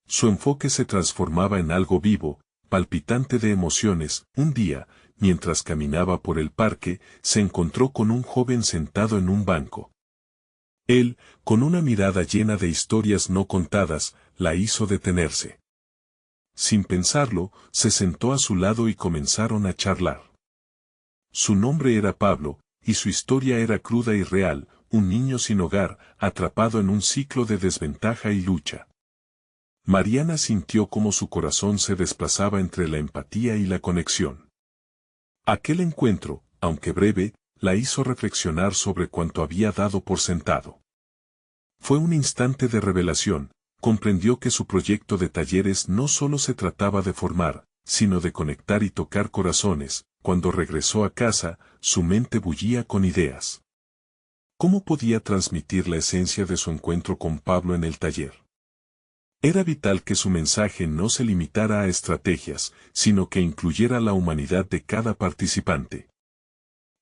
Su enfoque se transformaba en algo vivo, palpitante de emociones. Un día, mientras caminaba por el parque, se encontró con un joven sentado en un banco. Él, con una mirada llena de historias no contadas, la hizo detenerse. Sin pensarlo, se sentó a su lado y comenzaron a charlar. Su nombre era Pablo, y su historia era cruda y real, un niño sin hogar, atrapado en un ciclo de desventaja y lucha. Mariana sintió cómo su corazón se desplazaba entre la empatía y la conexión. Aquel encuentro, aunque breve, la hizo reflexionar sobre cuanto había dado por sentado. Fue un instante de revelación, comprendió que su proyecto de talleres no solo se trataba de formar, sino de conectar y tocar corazones. Cuando regresó a casa, su mente bullía con ideas. ¿Cómo podía transmitir la esencia de su encuentro con Pablo en el taller? Era vital que su mensaje no se limitara a estrategias, sino que incluyera la humanidad de cada participante.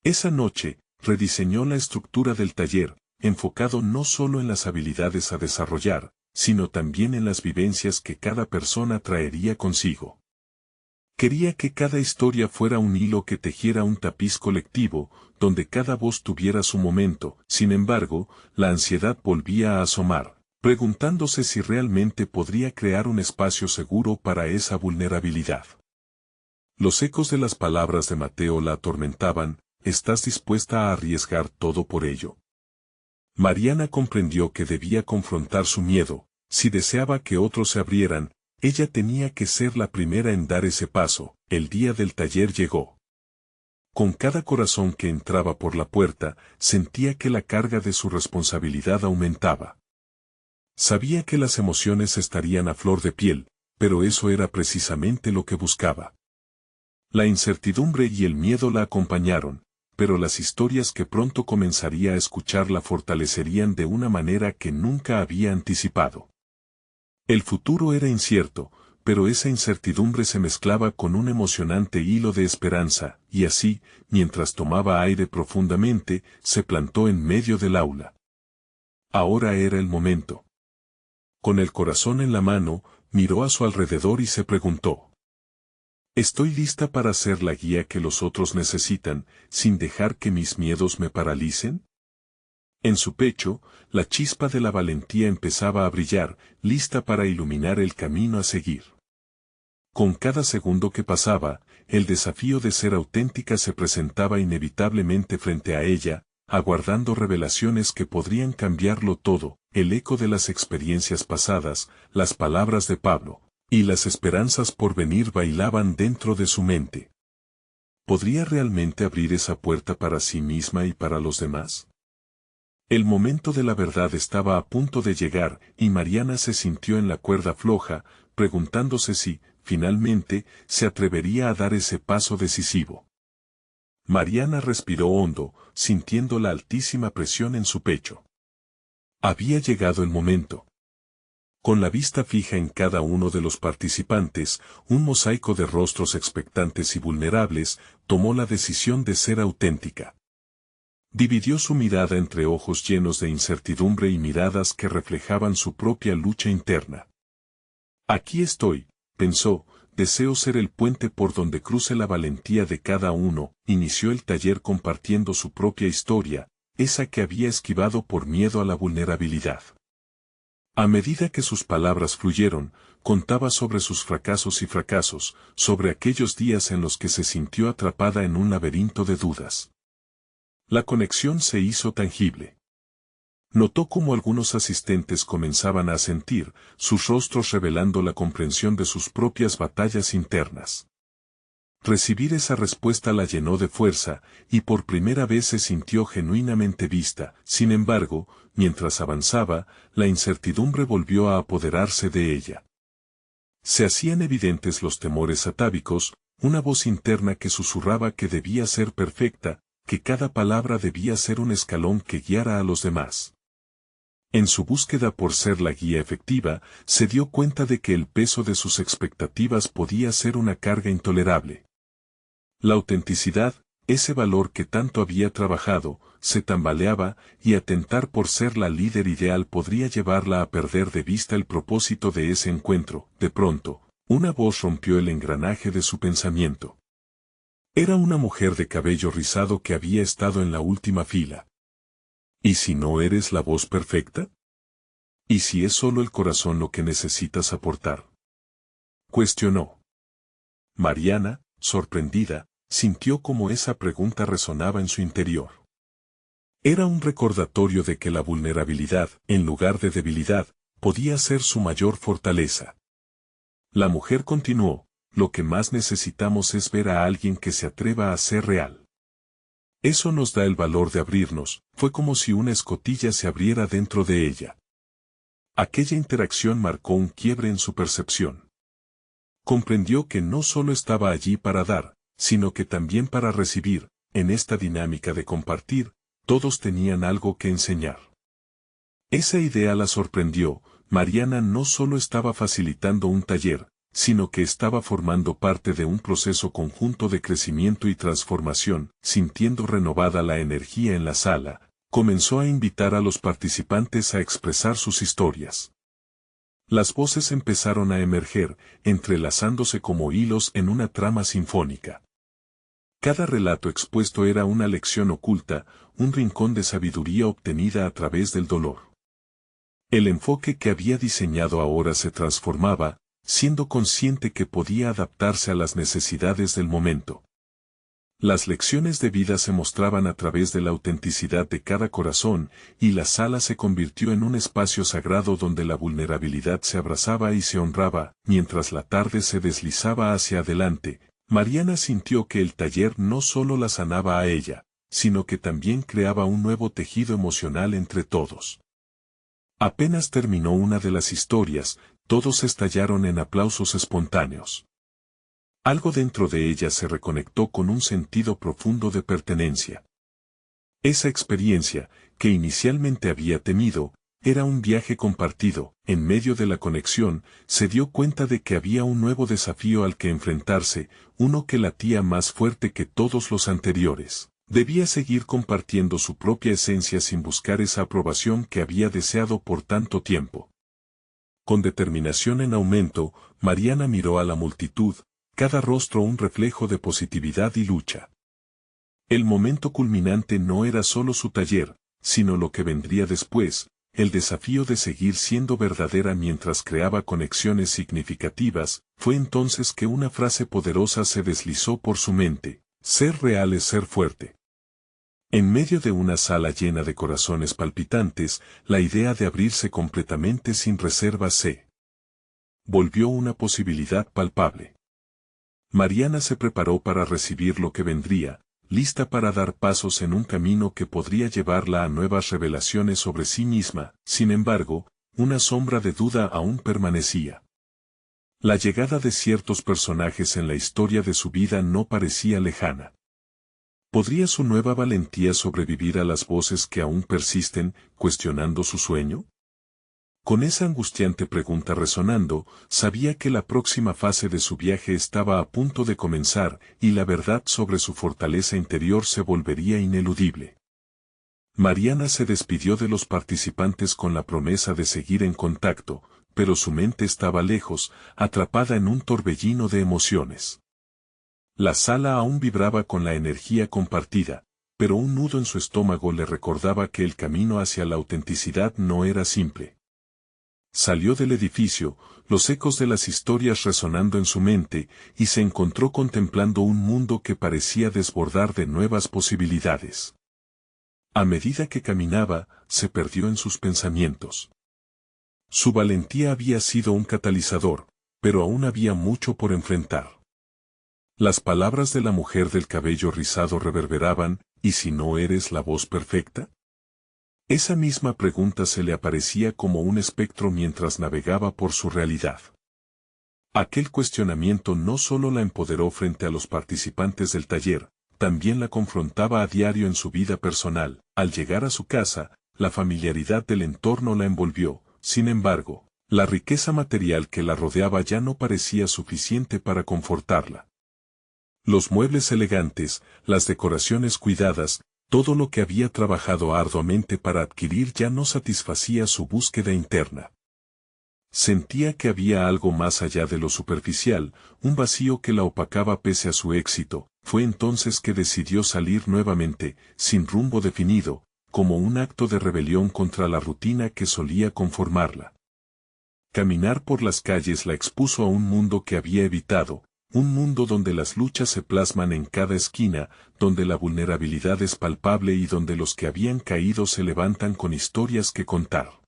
Esa noche, rediseñó la estructura del taller, enfocado no solo en las habilidades a desarrollar, sino también en las vivencias que cada persona traería consigo. Quería que cada historia fuera un hilo que tejiera un tapiz colectivo, donde cada voz tuviera su momento. Sin embargo, la ansiedad volvía a asomar, preguntándose si realmente podría crear un espacio seguro para esa vulnerabilidad. Los ecos de las palabras de Mateo la atormentaban. ¿Estás dispuesta a arriesgar todo por ello? Mariana comprendió que debía confrontar su miedo. Si deseaba que otros se abrieran, ella tenía que ser la primera en dar ese paso. El día del taller llegó. Con cada corazón que entraba por la puerta, sentía que la carga de su responsabilidad aumentaba. Sabía que las emociones estarían a flor de piel, pero eso era precisamente lo que buscaba. La incertidumbre y el miedo la acompañaron, pero las historias que pronto comenzaría a escuchar la fortalecerían de una manera que nunca había anticipado. El futuro era incierto, pero esa incertidumbre se mezclaba con un emocionante hilo de esperanza, y así, mientras tomaba aire profundamente, se plantó en medio del aula. Ahora era el momento. Con el corazón en la mano, miró a su alrededor y se preguntó: ¿estoy lista para ser la guía que los otros necesitan, sin dejar que mis miedos me paralicen? En su pecho, la chispa de la valentía empezaba a brillar, lista para iluminar el camino a seguir. Con cada segundo que pasaba, el desafío de ser auténtica se presentaba inevitablemente frente a ella, aguardando revelaciones que podrían cambiarlo todo, el eco de las experiencias pasadas, las palabras de Pablo, y las esperanzas por venir bailaban dentro de su mente. ¿Podría realmente abrir esa puerta para sí misma y para los demás? El momento de la verdad estaba a punto de llegar, y Mariana se sintió en la cuerda floja, preguntándose si, finalmente, se atrevería a dar ese paso decisivo. Mariana respiró hondo, sintiendo la altísima presión en su pecho. Había llegado el momento. Con la vista fija en cada uno de los participantes, un mosaico de rostros expectantes y vulnerables, tomó la decisión de ser auténtica. Dividió su mirada entre ojos llenos de incertidumbre y miradas que reflejaban su propia lucha interna. Aquí estoy, pensó, deseo ser el puente por donde cruce la valentía de cada uno. Inició el taller compartiendo su propia historia, esa que había esquivado por miedo a la vulnerabilidad. A medida que sus palabras fluyeron, contaba sobre sus fracasos, sobre aquellos días en los que se sintió atrapada en un laberinto de dudas. La conexión se hizo tangible. Notó cómo algunos asistentes comenzaban a asentir, sus rostros revelando la comprensión de sus propias batallas internas. Recibir esa respuesta la llenó de fuerza, y por primera vez se sintió genuinamente vista. Sin embargo, mientras avanzaba, la incertidumbre volvió a apoderarse de ella. Se hacían evidentes los temores atávicos, una voz interna que susurraba que debía ser perfecta, que cada palabra debía ser un escalón que guiara a los demás. En su búsqueda por ser la guía efectiva, se dio cuenta de que el peso de sus expectativas podía ser una carga intolerable. La autenticidad, ese valor que tanto había trabajado, se tambaleaba, y atentar por ser la líder ideal podría llevarla a perder de vista el propósito de ese encuentro. De pronto, una voz rompió el engranaje de su pensamiento. Era una mujer de cabello rizado que había estado en la última fila. ¿Y si no eres la voz perfecta? ¿Y si es solo el corazón lo que necesitas aportar? Cuestionó. Mariana, sorprendida, sintió como esa pregunta resonaba en su interior. Era un recordatorio de que la vulnerabilidad, en lugar de debilidad, podía ser su mayor fortaleza. La mujer continuó: lo que más necesitamos es ver a alguien que se atreva a ser real. Eso nos da el valor de abrirnos. Fue como si una escotilla se abriera dentro de ella. Aquella interacción marcó un quiebre en su percepción. Comprendió que no solo estaba allí para dar, sino que también para recibir. En esta dinámica de compartir, todos tenían algo que enseñar. Esa idea la sorprendió. Mariana no solo estaba facilitando un taller, sino que estaba formando parte de un proceso conjunto de crecimiento y transformación. Sintiendo renovada la energía en la sala, comenzó a invitar a los participantes a expresar sus historias. Las voces empezaron a emerger, entrelazándose como hilos en una trama sinfónica. Cada relato expuesto era una lección oculta, un rincón de sabiduría obtenida a través del dolor. El enfoque que había diseñado ahora se transformaba, siendo consciente que podía adaptarse a las necesidades del momento. Las lecciones de vida se mostraban a través de la autenticidad de cada corazón, y la sala se convirtió en un espacio sagrado donde la vulnerabilidad se abrazaba y se honraba. Mientras la tarde se deslizaba hacia adelante, Mariana sintió que el taller no solo la sanaba a ella, sino que también creaba un nuevo tejido emocional entre todos. Apenas terminó una de las historias, todos estallaron en aplausos espontáneos. Algo dentro de ella se reconectó con un sentido profundo de pertenencia. Esa experiencia, que inicialmente había temido, era un viaje compartido. En medio de la conexión, se dio cuenta de que había un nuevo desafío al que enfrentarse, uno que latía más fuerte que todos los anteriores. Debía seguir compartiendo su propia esencia sin buscar esa aprobación que había deseado por tanto tiempo. Con determinación en aumento, Mariana miró a la multitud, cada rostro un reflejo de positividad y lucha. El momento culminante no era solo su taller, sino lo que vendría después, el desafío de seguir siendo verdadera mientras creaba conexiones significativas. Fue entonces que una frase poderosa se deslizó por su mente: ser real es ser fuerte. En medio de una sala llena de corazones palpitantes, la idea de abrirse completamente sin reservas se volvió una posibilidad palpable. Mariana se preparó para recibir lo que vendría, lista para dar pasos en un camino que podría llevarla a nuevas revelaciones sobre sí misma. Sin embargo, una sombra de duda aún permanecía. La llegada de ciertos personajes en la historia de su vida no parecía lejana. ¿Podría su nueva valentía sobrevivir a las voces que aún persisten, cuestionando su sueño? Con esa angustiante pregunta resonando, sabía que la próxima fase de su viaje estaba a punto de comenzar, y la verdad sobre su fortaleza interior se volvería ineludible. Mariana se despidió de los participantes con la promesa de seguir en contacto, pero su mente estaba lejos, atrapada en un torbellino de emociones. La sala aún vibraba con la energía compartida, pero un nudo en su estómago le recordaba que el camino hacia la autenticidad no era simple. Salió del edificio, los ecos de las historias resonando en su mente, y se encontró contemplando un mundo que parecía desbordar de nuevas posibilidades. A medida que caminaba, se perdió en sus pensamientos. Su valentía había sido un catalizador, pero aún había mucho por enfrentar. Las palabras de la mujer del cabello rizado reverberaban: ¿y si no eres la voz perfecta? Esa misma pregunta se le aparecía como un espectro mientras navegaba por su realidad. Aquel cuestionamiento no solo la empoderó frente a los participantes del taller, también la confrontaba a diario en su vida personal. Al llegar a su casa, la familiaridad del entorno la envolvió. Sin embargo, la riqueza material que la rodeaba ya no parecía suficiente para confortarla. Los muebles elegantes, las decoraciones cuidadas, todo lo que había trabajado arduamente para adquirir ya no satisfacía su búsqueda interna. Sentía que había algo más allá de lo superficial, un vacío que la opacaba pese a su éxito. Fue entonces que decidió salir nuevamente, sin rumbo definido, como un acto de rebelión contra la rutina que solía conformarla. Caminar por las calles la expuso a un mundo que había evitado, un mundo donde las luchas se plasman en cada esquina, donde la vulnerabilidad es palpable y donde los que habían caído se levantan con historias que contar.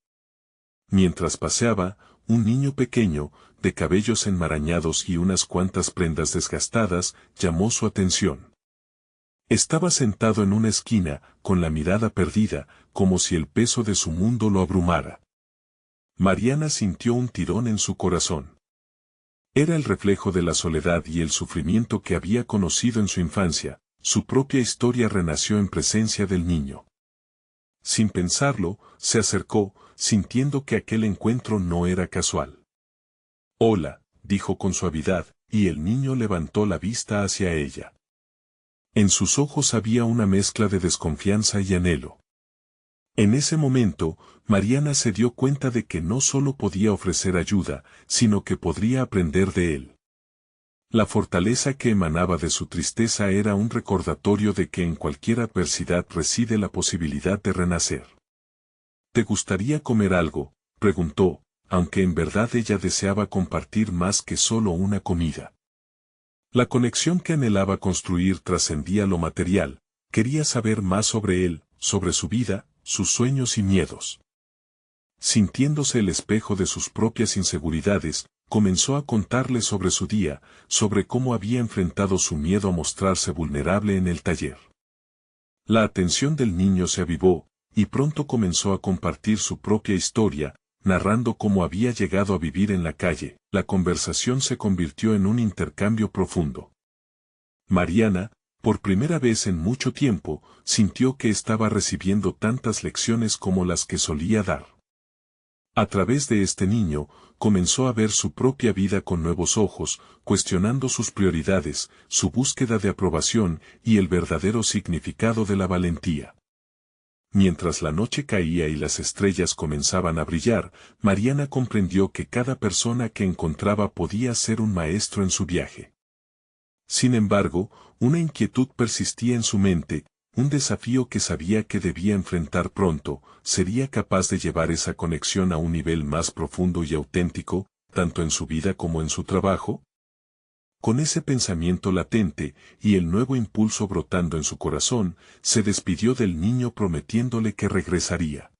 Mientras paseaba, un niño pequeño, de cabellos enmarañados y unas cuantas prendas desgastadas, llamó su atención. Estaba sentado en una esquina, con la mirada perdida, como si el peso de su mundo lo abrumara. Mariana sintió un tirón en su corazón. Era el reflejo de la soledad y el sufrimiento que había conocido en su infancia. Su propia historia renació en presencia del niño. Sin pensarlo, se acercó, sintiendo que aquel encuentro no era casual. «Hola», dijo con suavidad, y el niño levantó la vista hacia ella. En sus ojos había una mezcla de desconfianza y anhelo. En ese momento, Mariana se dio cuenta de que no solo podía ofrecer ayuda, sino que podría aprender de él. La fortaleza que emanaba de su tristeza era un recordatorio de que en cualquier adversidad reside la posibilidad de renacer. «¿Te gustaría comer algo?», preguntó, aunque en verdad ella deseaba compartir más que solo una comida. La conexión que anhelaba construir trascendía lo material, quería saber más sobre él, sobre su vida, sus sueños y miedos. Sintiéndose el espejo de sus propias inseguridades, comenzó a contarle sobre su día, sobre cómo había enfrentado su miedo a mostrarse vulnerable en el taller. La atención del niño se avivó, y pronto comenzó a compartir su propia historia, narrando cómo había llegado a vivir en la calle. La conversación se convirtió en un intercambio profundo. Mariana, por primera vez en mucho tiempo, sintió que estaba recibiendo tantas lecciones como las que solía dar. A través de este niño, comenzó a ver su propia vida con nuevos ojos, cuestionando sus prioridades, su búsqueda de aprobación y el verdadero significado de la valentía. Mientras la noche caía y las estrellas comenzaban a brillar, Mariana comprendió que cada persona que encontraba podía ser un maestro en su viaje. Sin embargo, una inquietud persistía en su mente, un desafío que sabía que debía enfrentar pronto. ¿Sería capaz de llevar esa conexión a un nivel más profundo y auténtico, tanto en su vida como en su trabajo? Con ese pensamiento latente, y el nuevo impulso brotando en su corazón, se despidió del niño prometiéndole que regresaría.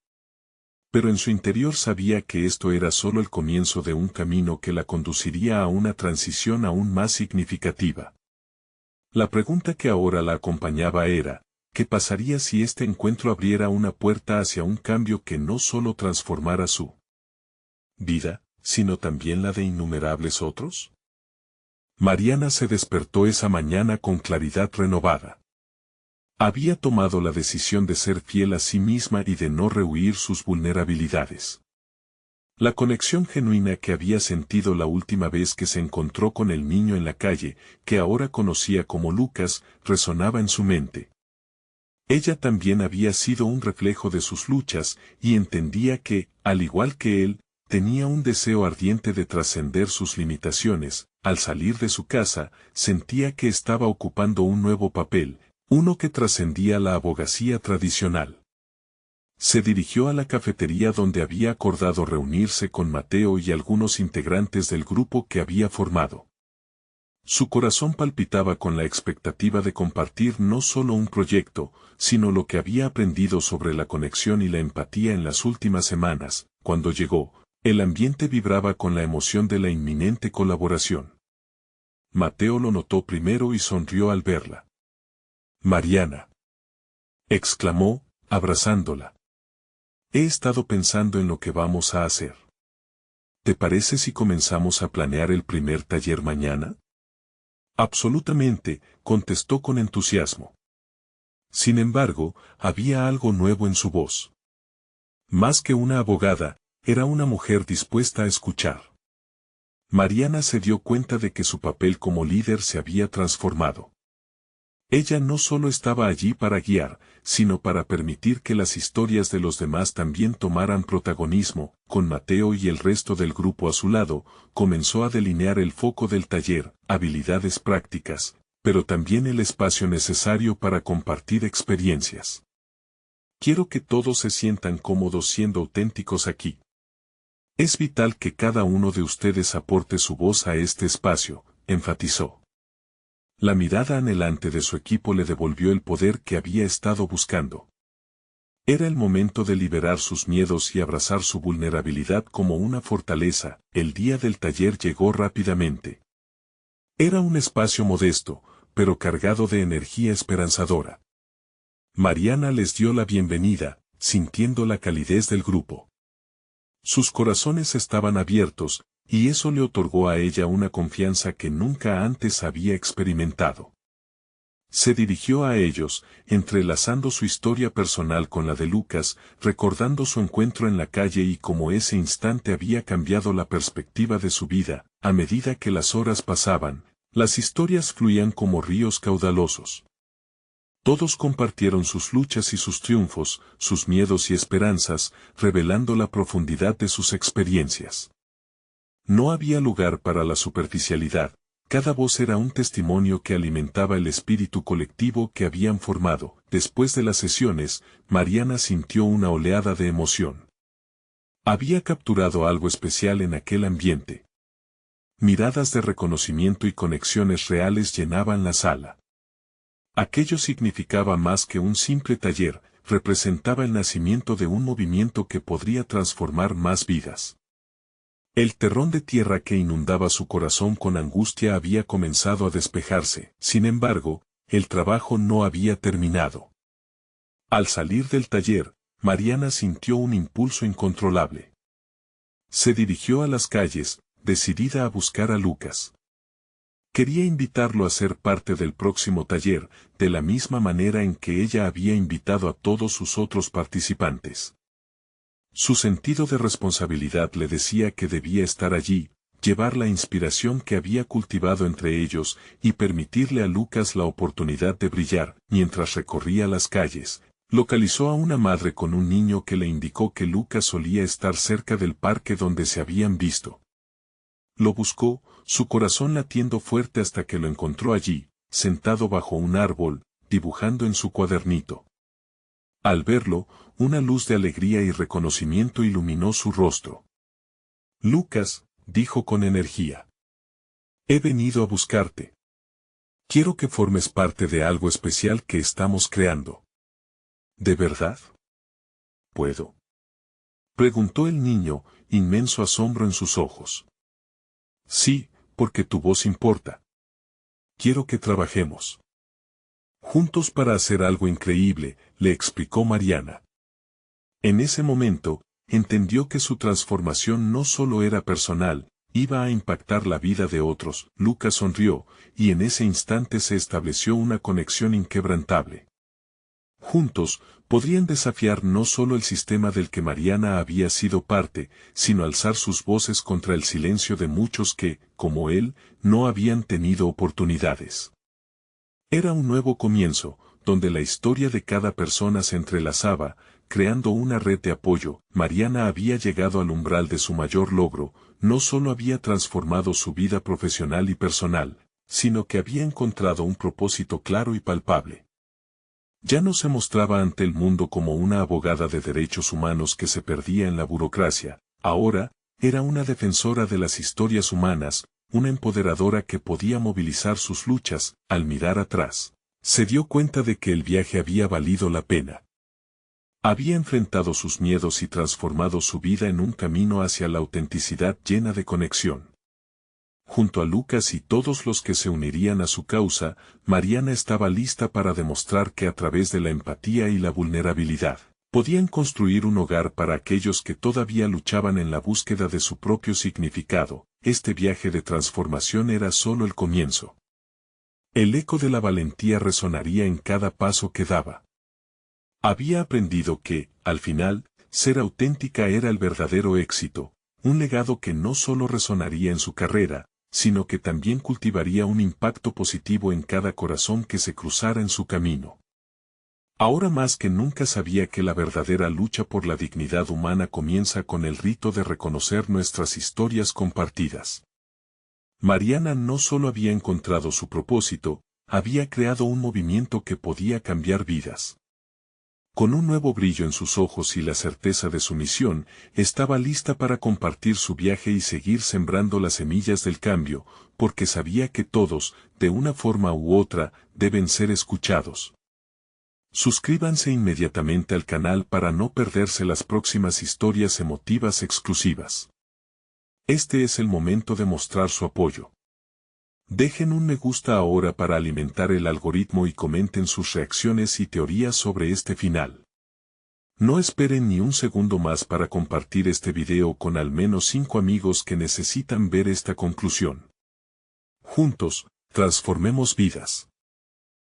Pero en su interior sabía que esto era solo el comienzo de un camino que la conduciría a una transición aún más significativa. La pregunta que ahora la acompañaba era, ¿qué pasaría si este encuentro abriera una puerta hacia un cambio que no solo transformara su vida, sino también la de innumerables otros? Mariana se despertó esa mañana con claridad renovada. Había tomado la decisión de ser fiel a sí misma y de no rehuir sus vulnerabilidades. La conexión genuina que había sentido la última vez que se encontró con el niño en la calle, que ahora conocía como Lucas, resonaba en su mente. Ella también había sido un reflejo de sus luchas, y entendía que, al igual que él, tenía un deseo ardiente de trascender sus limitaciones. Al salir de su casa, sentía que estaba ocupando un nuevo papel, uno que trascendía la abogacía tradicional. Se dirigió a la cafetería donde había acordado reunirse con Mateo y algunos integrantes del grupo que había formado. Su corazón palpitaba con la expectativa de compartir no solo un proyecto, sino lo que había aprendido sobre la conexión y la empatía en las últimas semanas. Cuando llegó, el ambiente vibraba con la emoción de la inminente colaboración. Mateo lo notó primero y sonrió al verla. «Mariana», exclamó, abrazándola. «He estado pensando en lo que vamos a hacer. ¿Te parece si comenzamos a planear el primer taller mañana?» «Absolutamente», contestó con entusiasmo. Sin embargo, había algo nuevo en su voz. Más que una abogada, era una mujer dispuesta a escuchar. Mariana se dio cuenta de que su papel como líder se había transformado. Ella no solo estaba allí para guiar, sino para permitir que las historias de los demás también tomaran protagonismo. Con Mateo y el resto del grupo a su lado, comenzó a delinear el foco del taller, habilidades prácticas, pero también el espacio necesario para compartir experiencias. «Quiero que todos se sientan cómodos siendo auténticos aquí. Es vital que cada uno de ustedes aporte su voz a este espacio», enfatizó. La mirada anhelante de su equipo le devolvió el poder que había estado buscando. Era el momento de liberar sus miedos y abrazar su vulnerabilidad como una fortaleza. El día del taller llegó rápidamente. Era un espacio modesto, pero cargado de energía esperanzadora. Mariana les dio la bienvenida, sintiendo la calidez del grupo. Sus corazones estaban abiertos, y eso le otorgó a ella una confianza que nunca antes había experimentado. Se dirigió a ellos, entrelazando su historia personal con la de Lucas, recordando su encuentro en la calle y cómo ese instante había cambiado la perspectiva de su vida. A medida que las horas pasaban, las historias fluían como ríos caudalosos. Todos compartieron sus luchas y sus triunfos, sus miedos y esperanzas, revelando la profundidad de sus experiencias. No había lugar para la superficialidad, cada voz era un testimonio que alimentaba el espíritu colectivo que habían formado. Después de las sesiones, Mariana sintió una oleada de emoción. Había capturado algo especial en aquel ambiente. Miradas de reconocimiento y conexiones reales llenaban la sala. Aquello significaba más que un simple taller, representaba el nacimiento de un movimiento que podría transformar más vidas. El terrón de tierra que inundaba su corazón con angustia había comenzado a despejarse. Sin embargo, el trabajo no había terminado. Al salir del taller, Mariana sintió un impulso incontrolable. Se dirigió a las calles, decidida a buscar a Lucas. Quería invitarlo a ser parte del próximo taller, de la misma manera en que ella había invitado a todos sus otros participantes. Su sentido de responsabilidad le decía que debía estar allí, llevar la inspiración que había cultivado entre ellos y permitirle a Lucas la oportunidad de brillar. Mientras recorría las calles, localizó a una madre con un niño que le indicó que Lucas solía estar cerca del parque donde se habían visto. Lo buscó, su corazón latiendo fuerte hasta que lo encontró allí, sentado bajo un árbol, dibujando en su cuadernito. Al verlo, una luz de alegría y reconocimiento iluminó su rostro. Lucas, dijo con energía. He venido a buscarte. Quiero que formes parte de algo especial que estamos creando. ¿De verdad? ¿Puedo? Preguntó el niño, inmenso asombro en sus ojos. Sí, porque tu voz importa. Quiero que trabajemos juntos para hacer algo increíble, le explicó Mariana. En ese momento, entendió que su transformación no solo era personal, iba a impactar la vida de otros. Lucas sonrió, y en ese instante se estableció una conexión inquebrantable. Juntos, podrían desafiar no solo el sistema del que Mariana había sido parte, sino alzar sus voces contra el silencio de muchos que, como él, no habían tenido oportunidades. Era un nuevo comienzo, donde la historia de cada persona se entrelazaba, creando una red de apoyo. Mariana había llegado al umbral de su mayor logro, no solo había transformado su vida profesional y personal, sino que había encontrado un propósito claro y palpable. Ya no se mostraba ante el mundo como una abogada de derechos humanos que se perdía en la burocracia, ahora, era una defensora de las historias humanas, una empoderadora que podía movilizar sus luchas. Al mirar atrás, se dio cuenta de que el viaje había valido la pena. Había enfrentado sus miedos y transformado su vida en un camino hacia la autenticidad llena de conexión. Junto a Lucas y todos los que se unirían a su causa, Mariana estaba lista para demostrar que a través de la empatía y la vulnerabilidad, podían construir un hogar para aquellos que todavía luchaban en la búsqueda de su propio significado. Este viaje de transformación era solo el comienzo. El eco de la valentía resonaría en cada paso que daba. Había aprendido que, al final, ser auténtica era el verdadero éxito, un legado que no solo resonaría en su carrera, sino que también cultivaría un impacto positivo en cada corazón que se cruzara en su camino. Ahora más que nunca sabía que la verdadera lucha por la dignidad humana comienza con el rito de reconocer nuestras historias compartidas. Mariana no solo había encontrado su propósito, había creado un movimiento que podía cambiar vidas. Con un nuevo brillo en sus ojos y la certeza de su misión, estaba lista para compartir su viaje y seguir sembrando las semillas del cambio, porque sabía que todos, de una forma u otra, deben ser escuchados. Suscríbanse inmediatamente al canal para no perderse las próximas historias emotivas exclusivas. Este es el momento de mostrar su apoyo. Dejen un me gusta ahora para alimentar el algoritmo y comenten sus reacciones y teorías sobre este final. No esperen ni un segundo más para compartir este video con al menos 5 amigos que necesitan ver esta conclusión. Juntos, transformemos vidas.